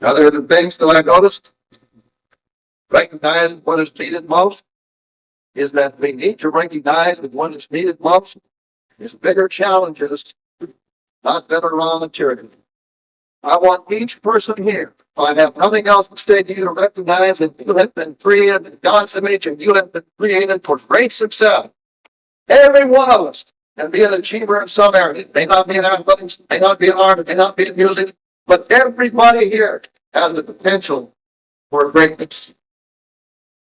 Other than things that I noticed, recognize what is needed most is that we need to recognize that what is needed most is bigger challenges, not better raw material. I want each person here, if I have nothing else to say to you, to recognize that you have been created in God's image and you have been created for great success. Every one of us can be an achiever in some area. It may not be in athletics, it may not be in art, it may not be in music, but everybody here has the potential for greatness.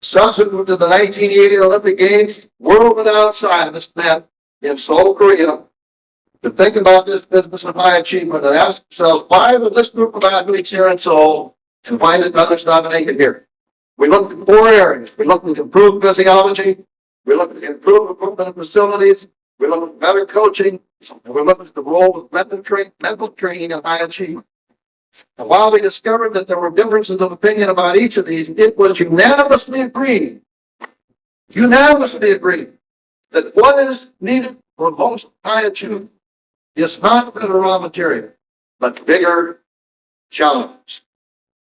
Subsequent to the 1980 Olympic Games, world-renowned scientists met in Seoul, Korea, to think about this business of high achievement and ask themselves, why did this group of athletes here in Seoul and why did others not make it here? We looked at 4 areas. We looked at improved physiology, we looked at improved equipment and facilities, we looked at better coaching, and we looked at the role of mental training and high achievement. And while we discovered that there were differences of opinion about each of these, it was unanimously agreed that what is needed for most high achievement is not better raw material, but bigger challenges.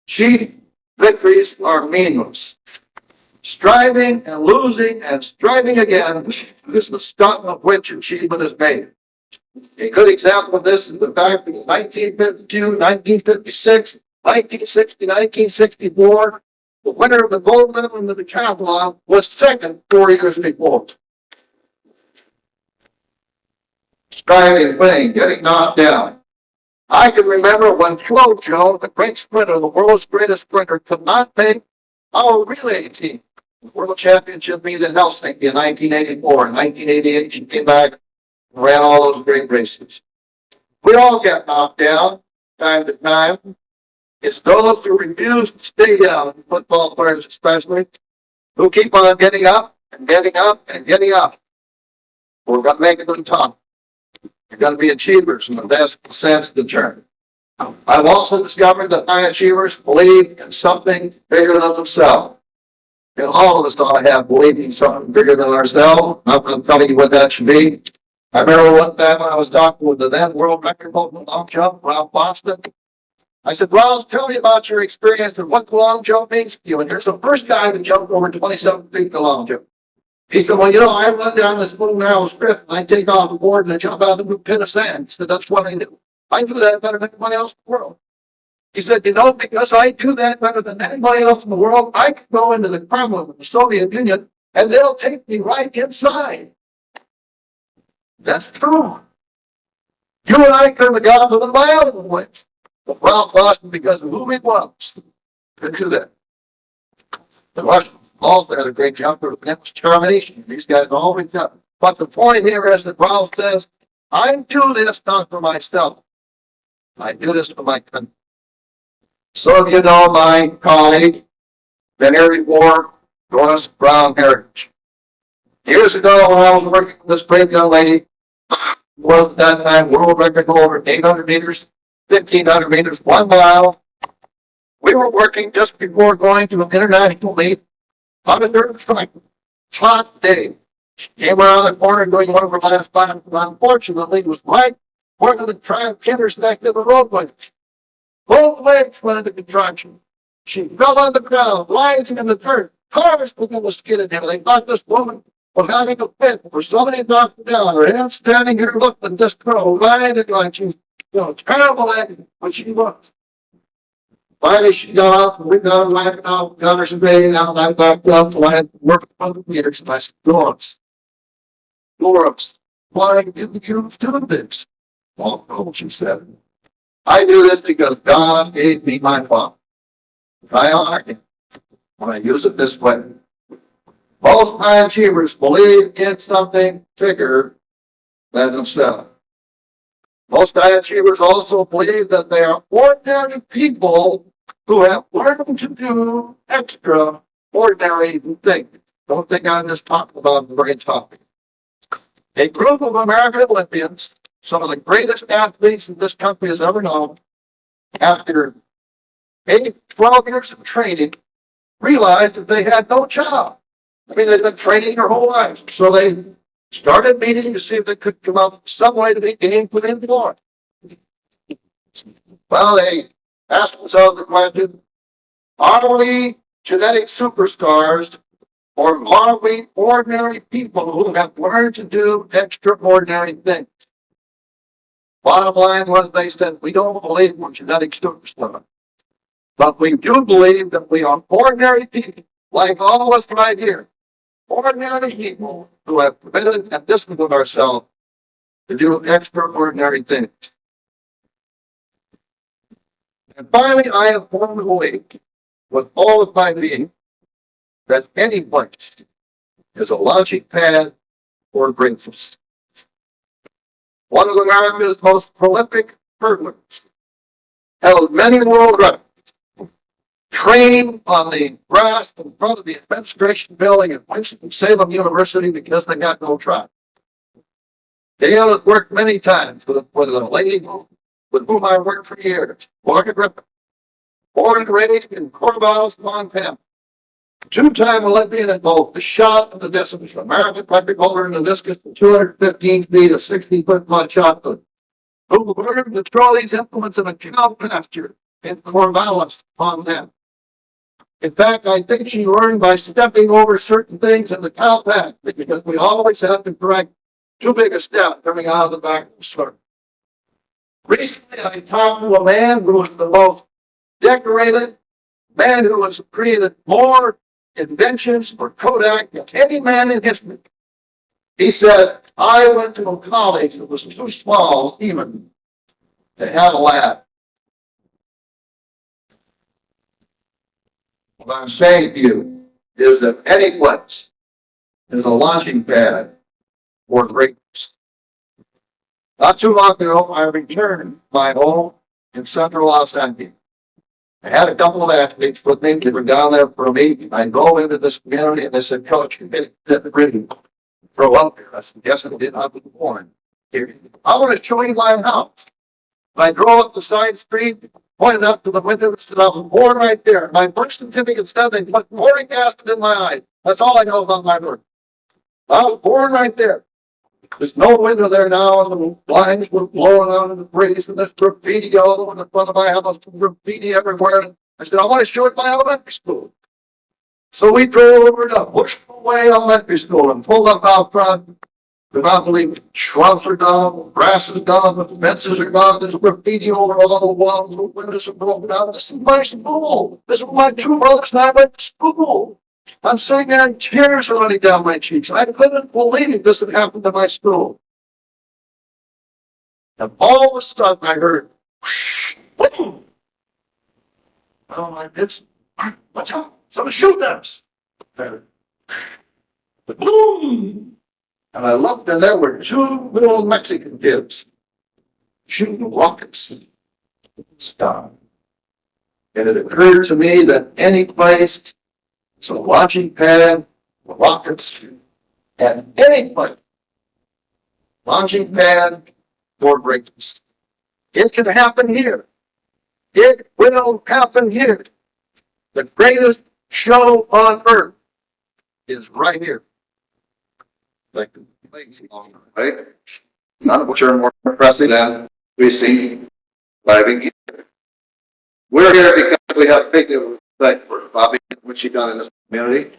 Cheap victories are meaningless. Striving and losing and striving again is the stuff of which achievement is made. A good example of this is the fact that in 1952, 1956, 1960, 1964, the winner of the gold medal in the decathlon was second 4 years before. Striving, winning, getting knocked down. I can remember when Flo Joe, the great sprinter, the world's greatest sprinter, could not make our relay team. World Championship meet in Helsinki in 1984. In 1988, she came back and ran all those great races. We all get knocked down time to time. It's those who refuse to stay down, football players especially, who keep on getting up and getting up and getting up. We're going to make it to the top. You're going to be achievers in the best sense of the term. I've also discovered that high achievers believe in something bigger than themselves. And all of us ought to have believing in something bigger than ourselves. I'm not telling you what that should be. I remember one time when I was talking with the then world record holder in long jump, Ralph Boston. I said, Ralph, tell me about your experience and what the long jump means to you. And here's the first guy that jumped over 27 feet in the long jump. He said, well, I run down this little narrow strip and I take off the board and I jump out into a pit of sand. He said, that's what I do. I do that better than anybody else in the world. He said, because I do that better than anybody else in the world, I can go into the Kremlin of the Soviet Union and they'll take me right inside. That's true. You and I could have gotten to the mile of the ways. But Ralph Boston, because of who he was, could do that. The Russians also had a great jumper, but it was determination. These guys always done. But the point here is that Ralph says, I do this not for myself. I do this for my country. So you know my colleague, been here before, Doris Brown Heritage. Years ago when I was working with this great young lady, who was at that time world record holder, 800 meters, 1,500 meters, 1 mile. We were working just before going to an international meet on a dirt track. Hot day. She came around the corner doing one of her last times, and unfortunately it was right where the track intersected the roadway. Both legs went into contraction. She fell on the ground, lying in the dirt. Cars began to skid in here. They thought this woman was having a fit, or somebody knocked her down. Her hand standing here looked at this girl, lying in like she's terrible at it when she looked. Finally, she got up, and we got her out, got her some bathing out, and I backed up, and I had worked on the meters, and I said, Doris, why didn't you do this? Well, no, she said, I do this because God gave me my father. I honor him when I use it this way. Most high achievers believe in something bigger than themselves. Most high achievers also believe that they are ordinary people who have learned to do extraordinary things. Don't think I'm just talking about the very topic. A group of American Olympians, some of the greatest athletes that this country has ever known, after 12 years of training, realized that they had no job. I mean, they'd been training their whole lives. So they started meeting to see if they could come up with some way to be gainfully employed. Well, they asked themselves the question, are we genetic superstars or are we ordinary people who have learned to do extraordinary things? Bottom line was they said, we don't believe we're genetic superstars. But we do believe that we are ordinary people, like all of us right here. Ordinary people who have committed and disciplined ourselves to do extraordinary things. And finally, I have formed a belief with all of my being that any place is a launching pad for greatness. One of America's most prolific hurdlers held many world records. Trained on the grass in front of the administration building at Winston-Salem University because they got no track. Dale has worked many times with a lady with whom I worked for years, Morgan Griffin, born and raised in Corvallis, Montana. Two-time Olympian at both the shot and the distance, American record holder in the discus, 215 feet, a 60-foot mud shot put. Who learned to throw these implements in a cow pasture in Corvallis, Montana. In fact, I think she learned by stepping over certain things in the cow pasture because we always have to correct too big a step coming out of the back of the circle. Recently, I talked to a man who was the most decorated man who has created more inventions for Kodak than any man in history. He said, I went to a college that was too small even They had a lab. What I'm saying to you is that any place is a launching pad for greatness. Not too long ago, I returned my home in central Los Angeles. I had a couple of athletes with me. They were down there for a meeting. I go into this community and they said, Coach, you didn't really grow up here. I said, yes, I did. I was born here. I want to show you my house. I drove up the side street, pointed up to the window, and said, I was born right there. My birth certificate said they put boric acid in my eye. That's all I know about my birth. I was born right there. There's no window there now, and the blinds were blowing out in the breeze, and there's graffiti all over the front of my house, graffiti everywhere. I said, I want to show it my elementary school. So we drove over to Bushway Elementary School and pulled up out front. The mountain shrubs are gone, grass is gone, the fences are gone, there's graffiti over all the walls, the windows are broken down. This is my school. This is where my two brothers and I went to school. I'm sitting there and tears are running down my cheeks. I couldn't believe this had happened to my school. And all of a sudden I heard, whoosh, boom. Oh my goodness, watch out, someone's shooting at us. Boom. And I looked, and there were two little Mexican kids shooting rockets at the sky. And it occurred to me that any place, it's a launching pad, rockets, and any place, launching pad for greatness. It can happen here. It will happen here. The greatest show on earth is right here. Like the legs long, right? None of which are more impressive than we see driving here. We're here because we have big respect for Bobby, what she's done in this community.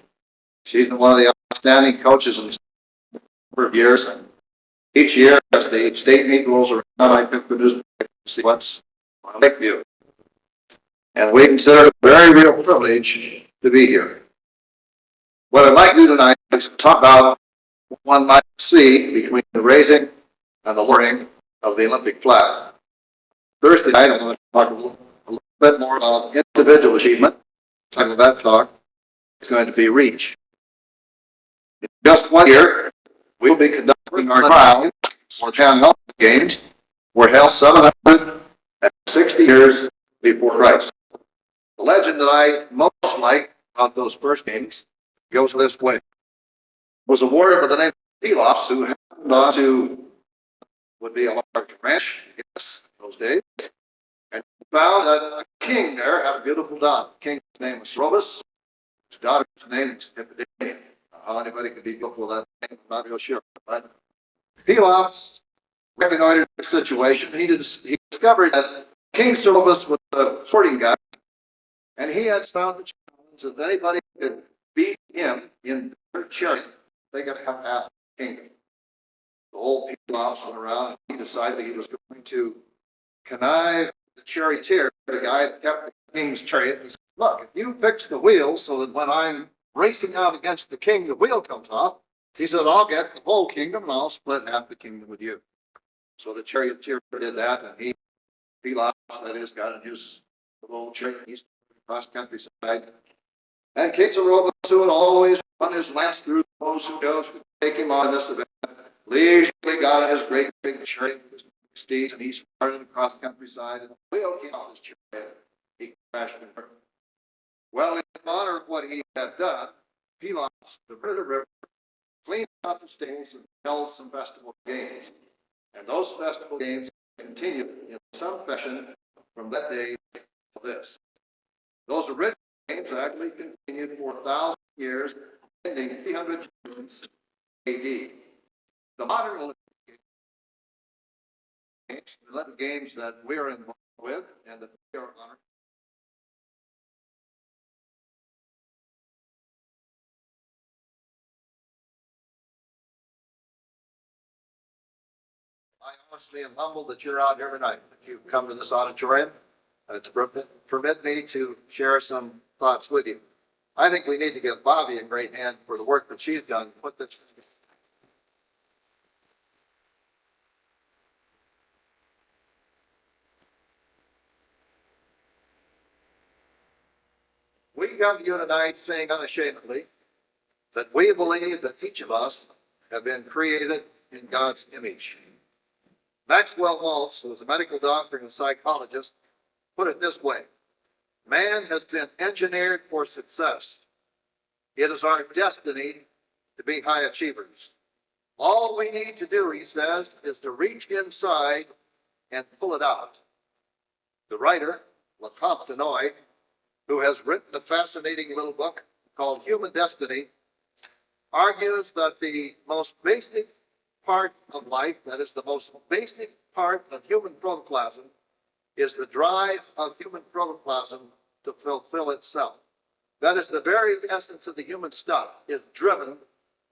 She's been one of the outstanding coaches in for years. And each year, as the state meet rolls around, I pick the news sequence on Lakeview. And we consider it a very real privilege to be here. What I'd like to do tonight is talk about what one might see between the raising and the lowering of the Olympic flag. Thursday night, I'm going to talk a little bit more about individual achievement. The title of that talk is going to be Reach. In just 1 year, we will be conducting our trial for Chan Games were held 760 years before Christ. The legend that I most like about those first games goes this way. It was a warrior by the name of Pelos who happened on to would be a large ranch, yes, in those days, and found that a king there had a beautiful daughter. The king's name was Robus. His daughter's name is Epidemic. How anybody could be beautiful with that name, I'm not real sure. But Pelos recognized the situation. He discovered that King Robus was a sorting guy, and he had found the challenge that if anybody could beat him in their chariot, they got to have half the kingdom. The whole Pelos went around, and he decided he was going to connive the charioteer, the guy that kept the king's chariot. He said, look, if you fix the wheel so that when I'm racing out against the king, the wheel comes off, he said, I'll get the whole kingdom and I'll split half the kingdom with you. So the charioteer did that, and he, Pelos, that is, got in his little chariot, he's across countryside. And King Robus, who had always run his lance through those who goes to take him on this event, leisurely got in his great big chariot with his steeds, and he started across the countryside, and the wheel came off his chariot. He crashed and burned. Well, in honor of what he had done, Pelos diverted the river, cleaned out the stables, and held some festival games. And those festival games continued in some fashion from that day to this. Those original games actually continued for 1,000 years, ending 300 years AD. The modern Olympic Games, the Olympic Games that we are involved with and that we are honored, I honestly am humbled that you're out here tonight, that you've come to this auditorium to permit me to share some thoughts with you. I think we need to give Bobby a great hand for the work that she's done. Put this. come to you tonight saying unashamedly that we believe that each of us have been created in God's image. Maxwell Maltz, who was a medical doctor and a psychologist, put it this way: man has been engineered for success. It is our destiny to be high achievers. All we need to do, he says, is to reach inside and pull it out. The writer, LeCompte, who has written a fascinating little book called Human Destiny, argues that the most basic part of life, that is the most basic part of human protoplasm, is the drive of human protoplasm to fulfill itself. That is the very essence of the human stuff, is driven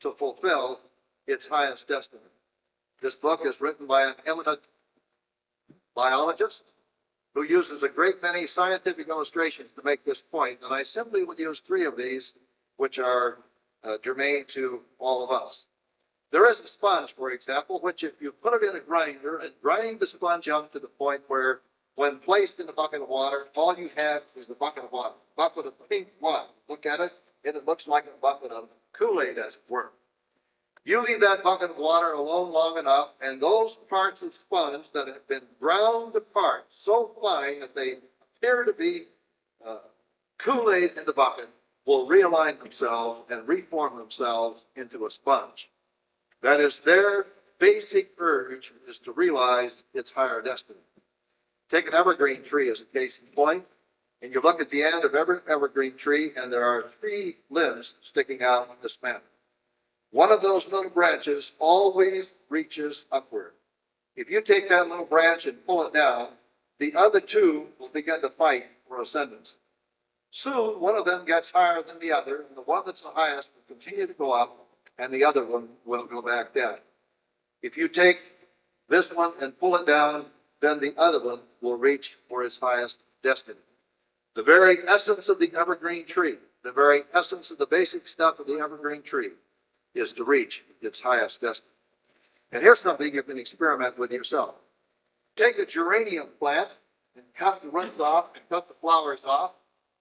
to fulfill its highest destiny. This book is written by an eminent biologist who uses a great many scientific illustrations to make this point, and I simply would use three of these, which are germane to all of us. There is a sponge, for example, which if you put it in a grinder and grind the sponge up to the point where, when placed in a bucket of water, all you have is the bucket of water, bucket of pink water. Look at it, and it looks like a bucket of Kool-Aid, as it were. You leave that bucket of water alone long enough, and those parts of sponge that have been ground apart so fine that they appear to be Kool-Aid in the bucket will realign themselves and reform themselves into a sponge. That is their basic urge, is to realize its higher destiny. Take an evergreen tree as a case in point, and you look at the end of every evergreen tree, and there are three limbs sticking out in this manner. One of those little branches always reaches upward. If you take that little branch and pull it down, the other two will begin to fight for ascendance. Soon, one of them gets higher than the other, and the one that's the highest will continue to go up, and the other one will go back down. If you take this one and pull it down, then the other one will reach for its highest destiny. The very essence of the evergreen tree, the very essence of the basic stuff of the evergreen tree, is to reach its highest destiny. And here's something you can experiment with yourself. Take a geranium plant and cut the roots off and cut the flowers off,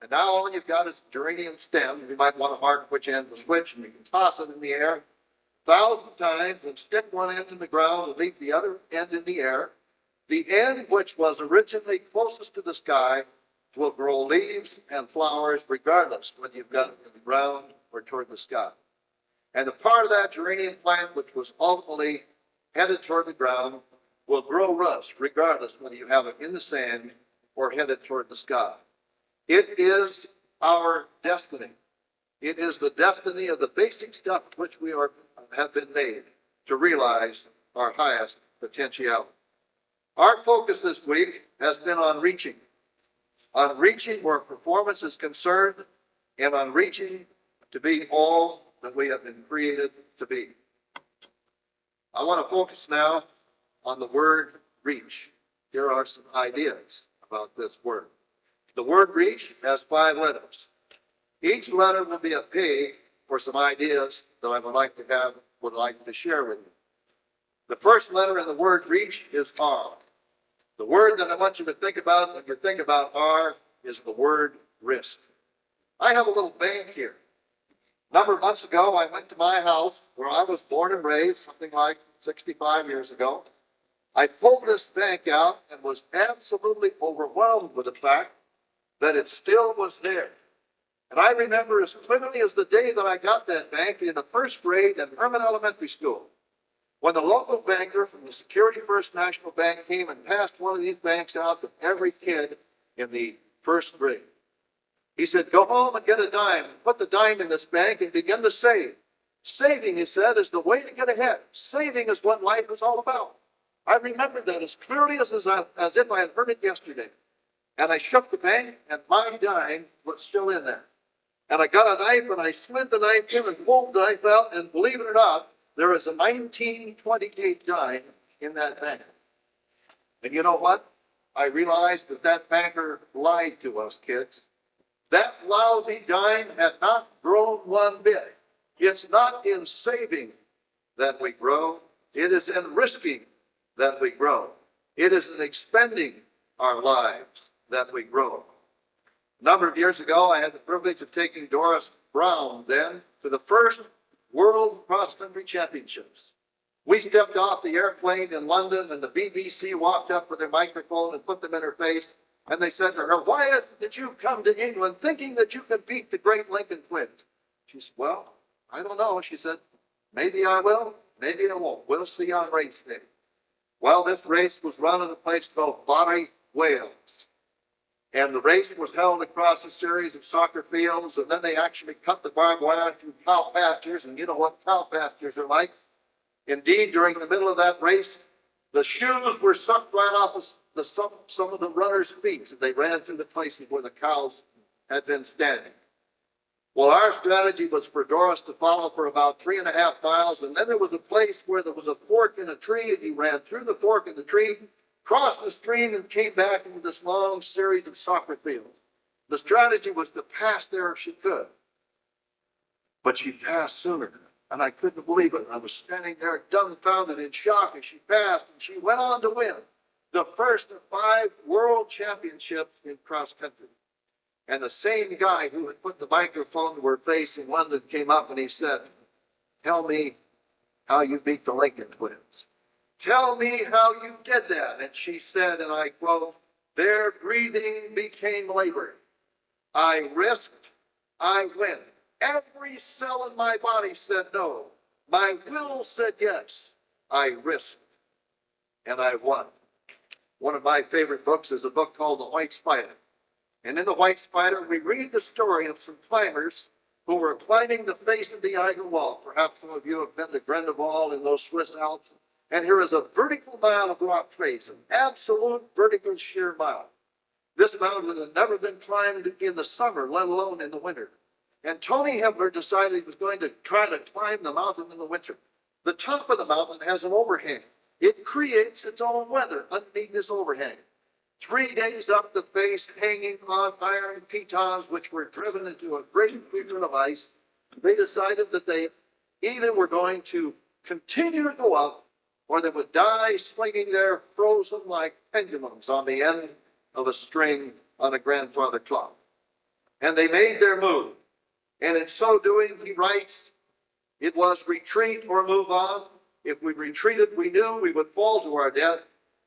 and now all you've got is a geranium stem. You might want to mark which end to switch, and you can toss it in the air 1,000 times and stick one end in the ground and leave the other end in the air. The end which was originally closest to the sky will grow leaves and flowers regardless whether you've got it in the ground or toward the sky. And the part of that geranium plant which was ultimately headed toward the ground will grow roots regardless whether you have it in the sand or headed toward the sky. It is our destiny. It is the destiny of the basic stuff which we have been made to realize our highest potentiality. Our focus this week has been on reaching where performance is concerned, and on reaching to be all that we have been created to be. I want to focus now on the word reach. Here are some ideas about this word. The word reach has 5 letters. Each letter will be a peg for some ideas that I would like to share with you. The first letter in the word reach is R. The word that I want you to think about when you think about R is the word risk. I have a little bank here. A number of months ago, I went to my house where I was born and raised, something like 65 years ago. I pulled this bank out and was absolutely overwhelmed with the fact that it still was there. And I remember as clearly as the day that I got that bank in the first grade at Foreman Elementary School, when the local banker from the Security First National Bank came and passed one of these banks out to every kid in the first grade. He said, go home and get a dime and put the dime in this bank and begin to save. Saving, he said, is the way to get ahead. Saving is what life is all about. I remembered that as clearly as if I had heard it yesterday. And I shook the bank, and my dime was still in there. And I got a knife, and I slid the knife in and pulled the knife out, and believe it or not, there is a 1928 dime in that bank. And you know what? I realized that banker lied to us kids. That lousy dime had not grown one bit. It's not in saving that we grow. It is in risking that we grow. It is in expending our lives that we grow. A number of years ago, I had the privilege of taking Doris Brown then to the first World Cross Country Championships. We stepped off the airplane in London, and the BBC walked up with their microphone and put them in her face. And they said to her, "Why did you come to England thinking that you could beat the great Lincoln twins?" She said, "Well, I don't know." She said, "Maybe I will, maybe I won't. We'll see on race day." Well, this race was run in a place called Barry, Wales. And the race was held across a series of soccer fields, and then they actually cut the barbed wire through cow pastures, and you know what cow pastures are like. Indeed, during the middle of that race, the shoes were sucked right off of some of the runners' feet as they ran through the places where the cows had been standing. Well, our strategy was for Doris to follow for about 3.5 miles, and then there was a place where there was a fork in a tree, and he ran through the fork in the tree, crossed the stream, and came back into this long series of soccer fields. The strategy was to pass there if she could. But she passed sooner, and I couldn't believe it. I was standing there dumbfounded in shock as she passed, and she went on to win the first of 5 world championships in cross country. And the same guy who had put the microphone to her face in London came up and he said, "Tell me how you beat the Lincoln twins. Tell me how you did that." And she said, and I quote, "Their breathing became labor. I risked, I win. Every cell in my body said no. My will said yes. I risked, and I won." One of my favorite books is a book called The White Spider. And in The White Spider, we read the story of some climbers who were climbing the face of the Eiger Wall. Perhaps some of you have been to Grindelwald in those Swiss Alps. And here is a vertical mile of rock face, an absolute vertical sheer mile. This mountain had never been climbed in the summer, let alone in the winter. And Tony Hebler decided he was going to try to climb the mountain in the winter. The top of the mountain has an overhang. It creates its own weather underneath this overhang. 3 days up the face, hanging on iron pitons, which were driven into a great figure of ice, they decided that they either were going to continue to go up, or they would die swinging there frozen like pendulums on the end of a string on a grandfather clock. And they made their move. And in so doing, he writes, "It was retreat or move on. If we retreated, we knew we would fall to our death,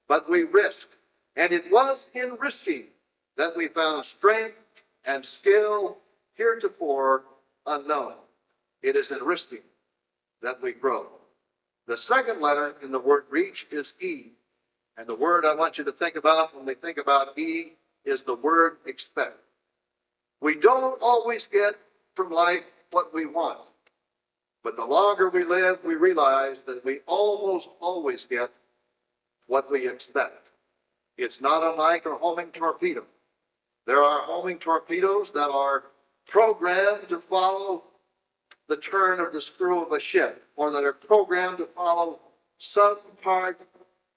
but we risked. And it was in risking that we found strength and skill heretofore unknown. It is in risking that we grow." The second letter in the word reach is E. And the word I want you to think about when we think about E is the word expect. We don't always get from life what we want. But the longer we live, we realize that we almost always get what we expect. It's not unlike a homing torpedo. There are homing torpedoes that are programmed to follow the turn of the screw of a ship, or that are programmed to follow some part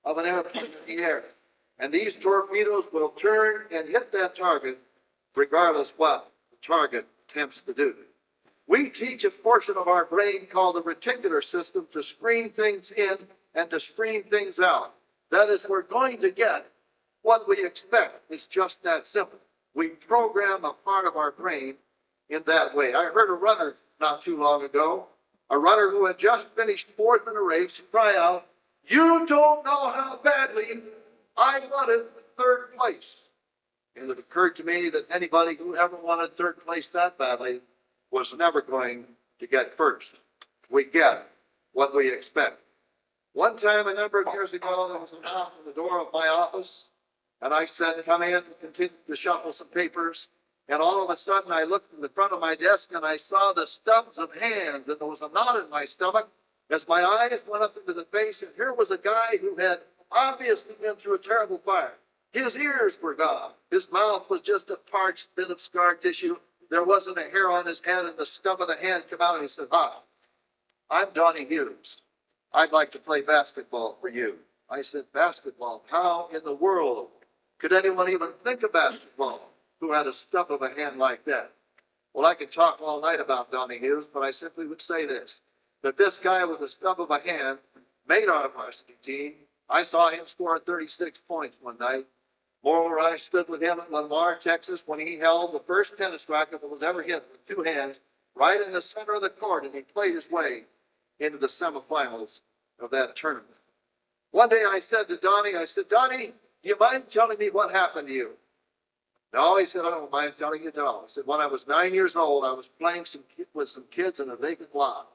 of an airplane in the air. And these torpedoes will turn and hit that target regardless what the target attempts to do. We teach a portion of our brain called the reticular system to screen things in and to screen things out. That is, we're going to get what we expect. It's just that simple. We program a part of our brain in that way. I heard a runner not too long ago, a runner who had just finished 4th in a race, cry out, "You don't know how badly I wanted 3rd place." And it occurred to me that anybody who ever wanted 3rd place that badly was never going to get 1st. We get what we expect. One time, a number of years ago, there was a knock on the door of my office, and I said, "Come in," and continued to shuffle some papers. And all of a sudden, I looked in the front of my desk, and I saw the stubs of hands, and there was a knot in my stomach as my eyes went up into the face, and here was a guy who had obviously been through a terrible fire. His ears were gone. His mouth was just a parched bit of scar tissue. There wasn't a hair on his head, and the stub of the hand came out, and he said, "Hi, I'm Donnie Hughes. I'd like to play basketball for you." I said, "Basketball? How in the world could anyone even think of basketball who had a stub of a hand like that?" Well, I could talk all night about Donnie Hughes, but I simply would say this, that this guy with a stub of a hand made our varsity team. I saw him score 36 points one night. Moreover, I stood with him at Lamar, Texas, when he held the first tennis racket that was ever hit with two hands right in the center of the court, and he played his way into the semifinals of that tournament. One day I said to Donnie, Donnie, do you mind telling me what happened to you? No, he said, I don't mind telling you at all. He said, when I was 9 years old, I was playing with some kids in a vacant lot.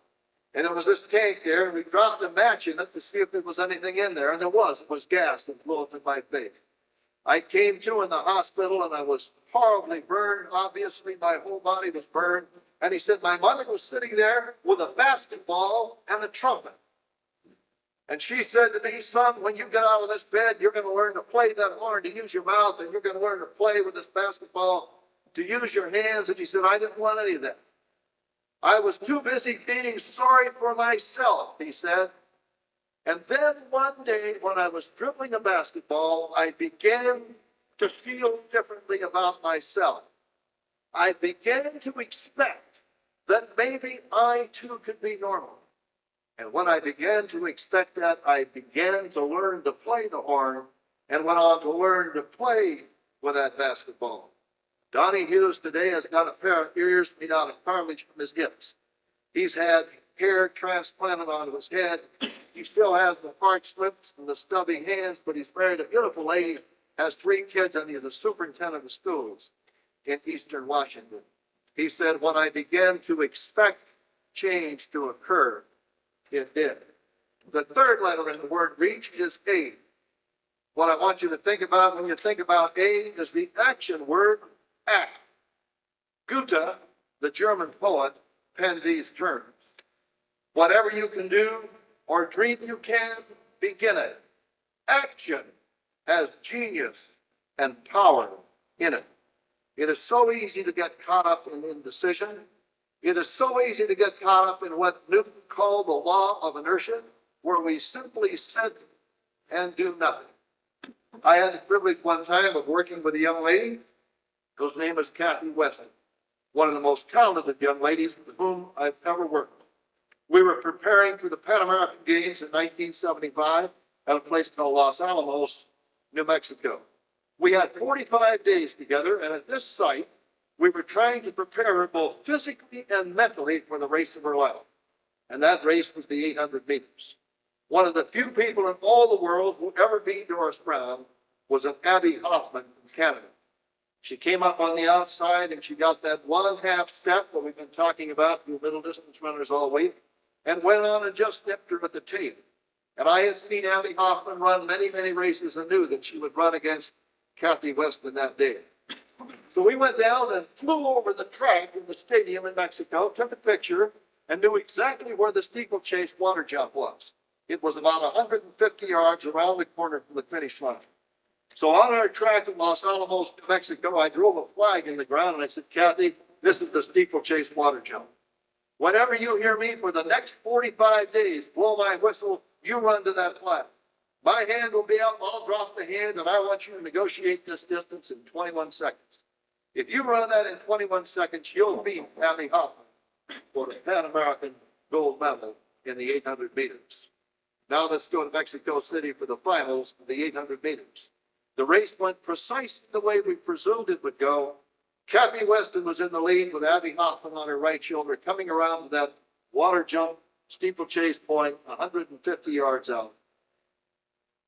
And there was this tank there, and we dropped a match in it to see if there was anything in there, and there was. It was gas that blew up in my face. I came to in the hospital, and I was horribly burned. Obviously, my whole body was burned. And he said, my mother was sitting there with a basketball and a trumpet. And she said to me, son, when you get out of this bed, you're going to learn to play that horn, to use your mouth, and you're going to learn to play with this basketball, to use your hands. And he said, I didn't want any of that. I was too busy being sorry for myself, he said. And then one day when I was dribbling a basketball, I began to feel differently about myself. I began to expect that maybe I too could be normal. And when I began to expect that, I began to learn to play the horn and went on to learn to play with that basketball. Donnie Hughes today has got a pair of ears made out of cartilage from his hips. He's had hair transplanted onto his head. He still has the parched lips and the stubby hands, but he's married a beautiful lady, has 3 kids, and he's the superintendent of schools in Eastern Washington. He said, when I began to expect change to occur, it did. The third letter in the word reach is A. What I want you to think about when you think about A is the action word act. Goethe, the German poet, penned these terms. Whatever you can do or dream you can, begin it. Action has genius and power in it. It is so easy to get caught up in indecision. It is so easy to get caught up in what Newton called the law of inertia, where we simply sit and do nothing. I had the privilege one time of working with a young lady whose name is Kathy Weston, one of the most talented young ladies with whom I've ever worked. We were preparing for the Pan American Games in 1975 at a place called Los Alamos, New Mexico. We had 45 days together, and at this site, we were trying to prepare her both physically and mentally for the race of her life. And that race was the 800 meters. One of the few people in all the world who ever beat Doris Brown was an Abby Hoffman from Canada. She came up on the outside and she got that 1/2 step that we've been talking about through middle distance runners all week, and went on and just nipped her at the tail. And I had seen Abby Hoffman run many, many races and knew that she would run against Kathy Weston that day. So we went down and flew over the track in the stadium in Mexico, took a picture, and knew exactly where the steeplechase water jump was. It was about 150 yards around the corner from the finish line. So on our track in Los Alamos, New Mexico, I drove a flag in the ground and I said, Kathy, this is the steeplechase water jump. Whenever you hear me for the next 45 days blow my whistle, you run to that flag. My hand will be up, I'll drop the hand, and I want you to negotiate this distance in 21 seconds. If you run that in 21 seconds, you'll beat Abby Hoffman for the Pan American gold medal in the 800 meters. Now let's go to Mexico City for the finals of the 800 meters. The race went precisely the way we presumed it would go. Kathy Weston was in the lead with Abby Hoffman on her right shoulder, coming around that water jump steeplechase point 150 yards out.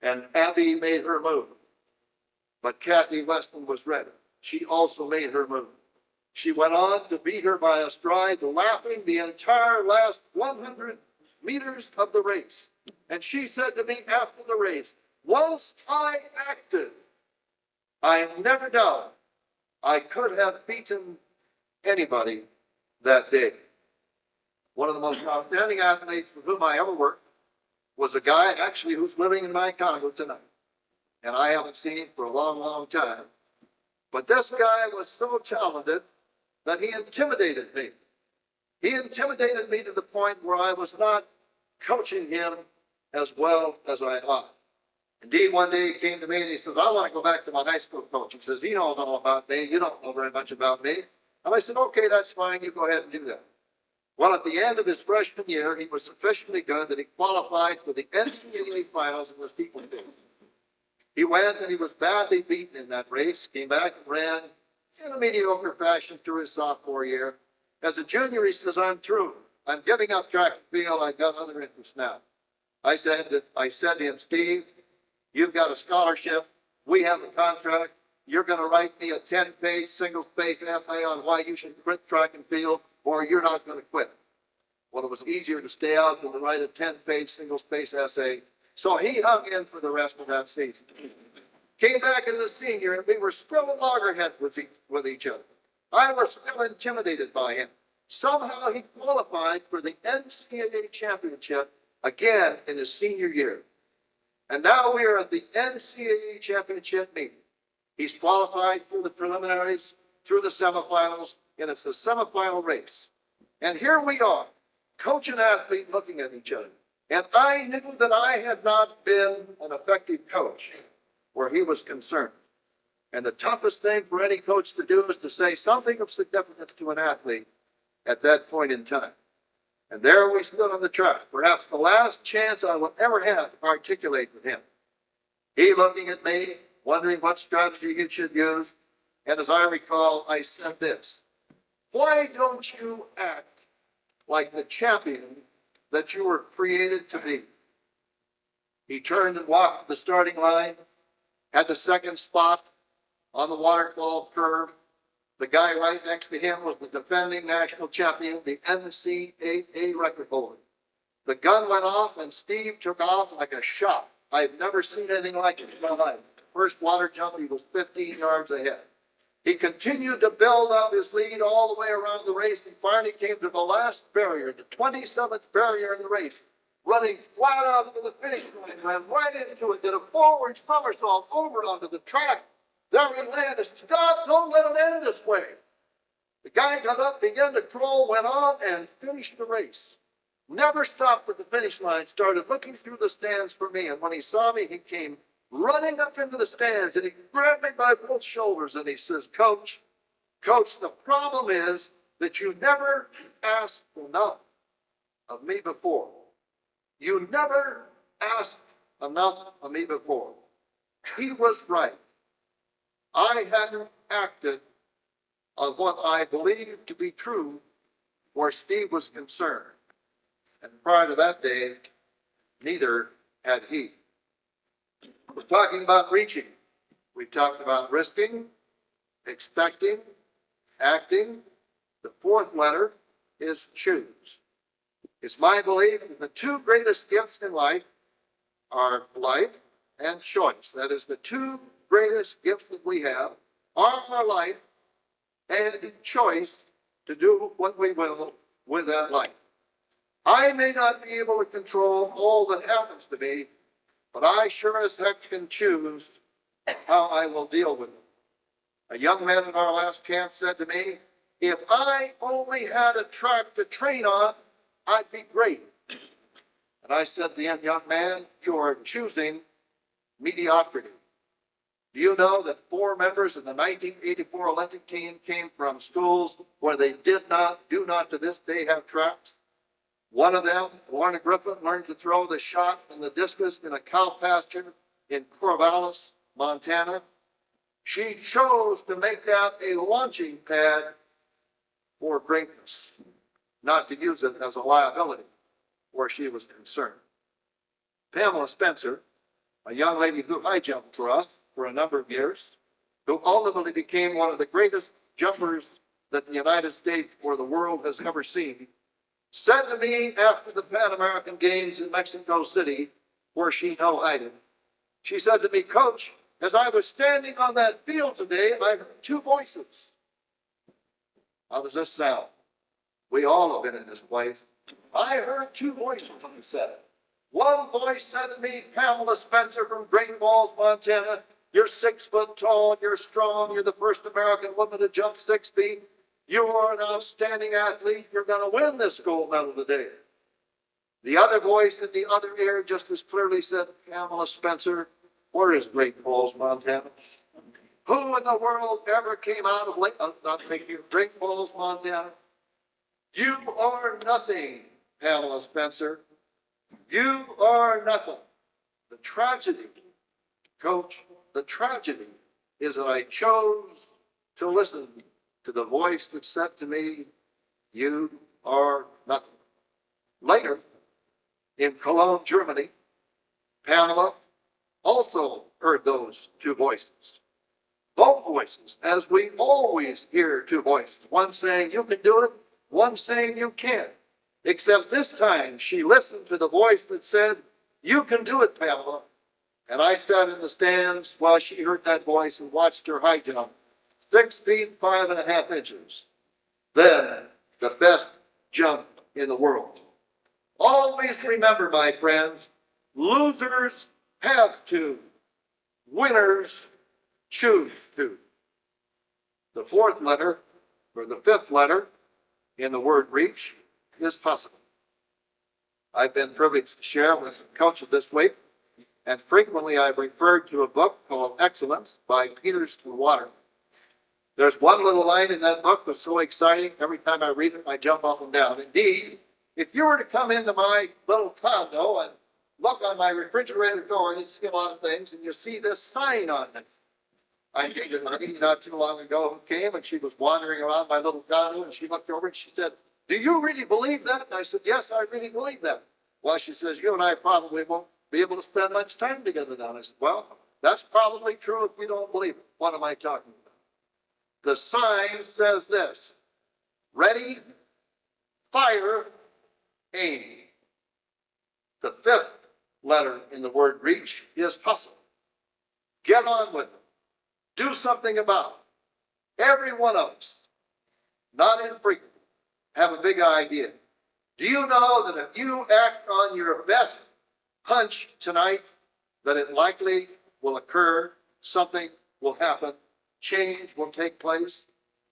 And Abby made her move. But Kathy Weston was ready. She also made her move. She went on to beat her by a stride, laughing the entire last 100 meters of the race. And she said to me after the race, once I acted, I never doubt I could have beaten anybody that day. One of the most outstanding athletes with whom I ever worked was a guy actually who's living in my condo tonight. And I haven't seen him for a long, long time. But this guy was so talented that he intimidated me. He intimidated me to the point where I was not coaching him as well as I ought. Indeed, one day he came to me and he says, I want to go back to my high school coach. He says, he knows all about me. You don't know very much about me. And I said, okay, that's fine. You go ahead and do that. Well, at the end of his freshman year, he was sufficiently good that he qualified for the NCAA finals in the steeplechase. He went and he was badly beaten in that race, came back and ran in a mediocre fashion through his sophomore year. As a junior, he says, I'm through. I'm giving up track and field. I've got other interests now. I said to him, Steve, you've got a scholarship. We have a contract. You're going to write me a 10-page, single-spaced essay on why you should quit track and field, or you're not going to quit. Well, it was easier to stay out than to write a 10-page, single-spaced essay. So he hung in for the rest of that season. Came back as a senior, and we were still at loggerheads with each other. I was still intimidated by him. Somehow he qualified for the NCAA championship again in his senior year. And now we are at the NCAA championship meeting. He's qualified for the preliminaries, through the semifinals, and it's a semifinal race. And here we are, coach and athlete looking at each other. And I knew that I had not been an effective coach where he was concerned. And the toughest thing for any coach to do is to say something of significance to an athlete at that point in time. And there we stood on the track, perhaps the last chance I will ever have to articulate with him. He looking at me, wondering what strategy he should use. And as I recall, I said this, why don't you act like the champion that you were created to be? He turned and walked the starting line, had the second spot on the waterfall curve. The guy right next to him was the defending national champion, the NCAA record holder. The gun went off and Steve took off like a shot. I've never seen anything like it in my life. First water jump, he was 15 yards ahead. He continued to build up his lead all the way around the race and finally came to the last barrier, the 27th barrier in the race, running flat out to the finish line, ran right into it, did a forward somersault over onto the track. There he landed. Stop, don't let it end this way. The guy got up, began to crawl, went on, and finished the race. Never stopped at the finish line, started looking through the stands for me, and when he saw me, he came running up into the stands, and he grabbed me by both shoulders, and he says, Coach, the problem is that you never asked enough of me before. You never asked enough of me before. He was right. I hadn't acted on what I believed to be true where Steve was concerned. And prior to that day, neither had he. We're talking about reaching. We talked about risking, expecting, acting. The fourth letter is choose. It's my belief that the two greatest gifts in life are life and choice. That is, the two greatest gifts that we have are our life and choice to do what we will with that life. I may not be able to control all that happens to me, but I sure as heck can choose how I will deal with it. A young man in our last camp said to me, if I only had a track to train on, I'd be great. And I said to him, young man, you are choosing mediocrity. Do you know that 4 members of the 1984 Olympic team came from schools where they do not to this day have tracks? One of them, Lorna Griffin, learned to throw the shot and the discus in a cow pasture in Corvallis, Montana. She chose to make that a launching pad for greatness, not to use it as a liability where she was concerned. Pamela Spencer, a young lady who high jumped for us for a number of years, who ultimately became one of the greatest jumpers that the United States or the world has ever seen, said to me after the Pan American Games in Mexico City, where she now hided, she said to me, Coach, as I was standing on that field today, I heard 2 voices. How does this sound? We all have been in this place. I heard 2 voices, he said. One voice said to me, Pamela Spencer from Great Falls, Montana, you're 6 foot tall, you're strong, you're the first American woman to jump 6 feet. You are an outstanding athlete. You're going to win this gold medal today. The other voice in the other ear just as clearly said, Pamela Spencer, where is Great Falls, Montana? Who in the world ever came out of Great Falls, Montana? You are nothing, Pamela Spencer. You are nothing. The tragedy Coach, the tragedy is that I chose to listen to the voice that said to me, you are nothing. Later, in Cologne, Germany, Pamela also heard those two voices. Both voices, as we always hear two voices, one saying you can do it, one saying you can't. Except this time she listened to the voice that said, you can do it, Pamela. And I sat in the stands while she heard that voice and watched her high jump 6 feet 5.5 inches. Then the best jump in the world. Always remember, my friends, losers have to, winners choose to. The fourth letter, or the fifth letter in the word reach is possible. I've been privileged to share with some coaches this week, and frequently I've referred to a book called Excellence by Peters and Water. There's one little line in that book that's so exciting, every time I read it, I jump up and down. Indeed, if you were to come into my little condo and look on my refrigerator door, you'd see a lot of things, and you see this sign on it. I dated a lady not too long ago who came, and she was wandering around my little condo, and she looked over and she said, do you really believe that? And I said, yes, I really believe that. Well, she says, you and I probably won't be able to spend much time together now. And I said, well, that's probably true if you don't believe it. What am I talking about? The sign says this: ready, fire, aim. The fifth letter in the word reach is hustle. Get on with it. Do something about it. Every one of us, not infrequently, have a big idea. Do you know that if you act on your best hunch tonight, that it likely will occur, something will happen, change will take place?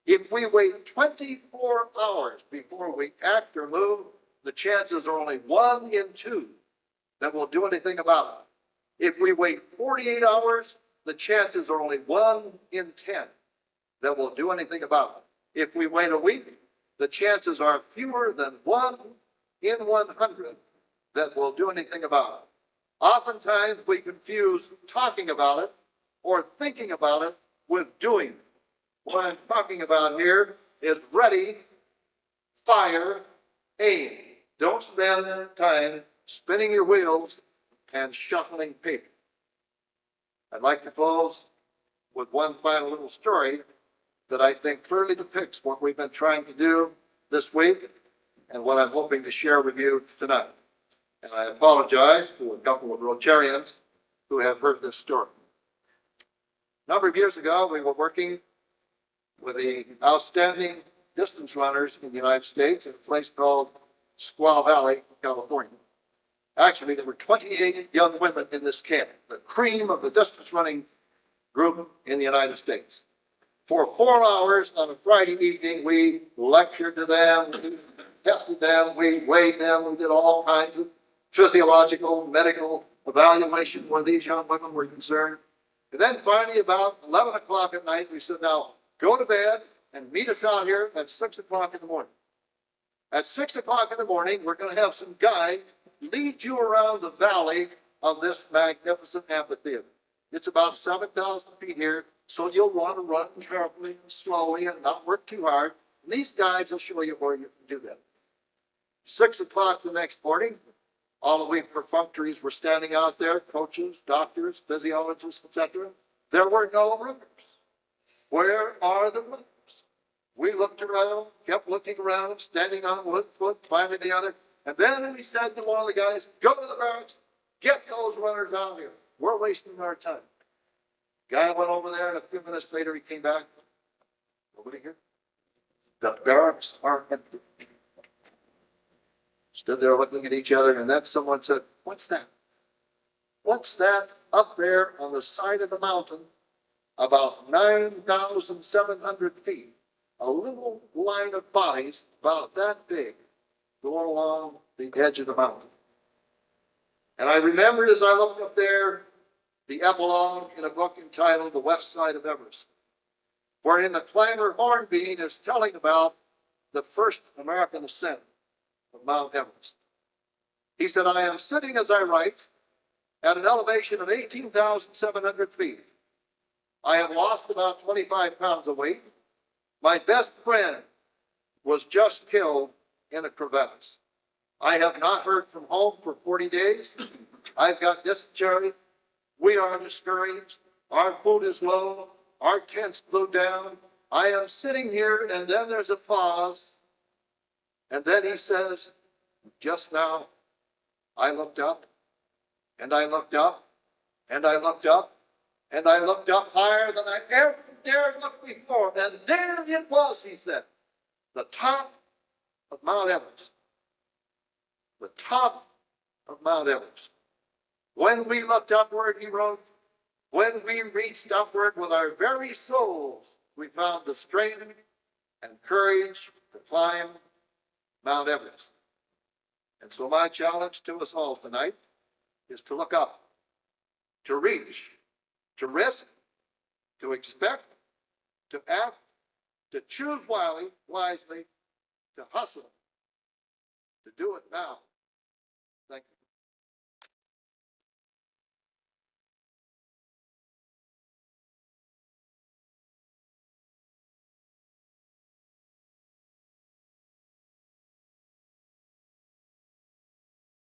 If we wait 24 hours before we act or move, the chances are only 1 in 2 that will do anything about it. If we wait 48 hours, the chances are only 1 in 10 that will do anything about it. If we wait a week, the chances are fewer than 1 in 100 that will do anything about it. Oftentimes we confuse talking about it or thinking about it with doing it. What I'm talking about here is ready, fire, aim. Don't spend time spinning your wheels and shuffling paper. I'd like to close with one final little story that I think clearly depicts what we've been trying to do this week and what I'm hoping to share with you tonight. And I apologize to a couple of Rotarians who have heard this story. A number of years ago, we were working with the outstanding distance runners in the United States at a place called Squaw Valley, California. Actually, there were 28 young women in this camp, the cream of the distance running group in the United States. For 4 hours on a Friday evening, we lectured to them, we tested them, we weighed them, we did all kinds of physiological, medical evaluation where these young women were concerned. And then finally, about 11 o'clock at night, we said, now, go to bed and meet us out here at 6 o'clock in the morning. At 6 o'clock in the morning, we're going to have some guides lead you around the valley of this magnificent amphitheater. It's about 7,000 feet here, so you'll want to run carefully and slowly and not work too hard. And these guides will show you where you can do that. 6 o'clock the next morning, all of we perfunctories were standing out there, coaches, doctors, physiologists, etc. There were no runners. Where are the runners? We looked around, kept looking around, standing on one foot, climbing the other. And then we said to one of the guys, go to the barracks, get those runners out here. We're wasting our time. Guy went over there, and a few minutes later he came back. Nobody here? The barracks are empty. Stood there looking at each other, and then someone said, what's that? What's that up there on the side of the mountain, about 9,700 feet? A little line of bodies about that big going along the edge of the mountain. And I remembered as I looked up there the epilogue in a book entitled The West Side of Everest, wherein the climber Hornbeam is telling about the first American ascent of Mount Everest. He said, I am sitting as I write at an elevation of 18,700 feet. I have lost about 25 pounds of weight. My best friend was just killed in a crevasse. I have not heard from home for 40 days. I've got dysentery. We are discouraged. Our food is low. Our tents blew down. I am sitting here, and then there's a pause. And then he says, just now, I looked up, and I looked up, and I looked up, and I looked up higher than I ever dared look before. And there it was, he said, the top of Mount Everest. The top of Mount Everest. When we looked upward, he wrote, when we reached upward with our very souls, we found the strength and courage to climb Mount Everest. And so my challenge to us all tonight is to look up, to reach, to risk, to expect, to act, to choose wisely, to hustle, to do it now. Thank you.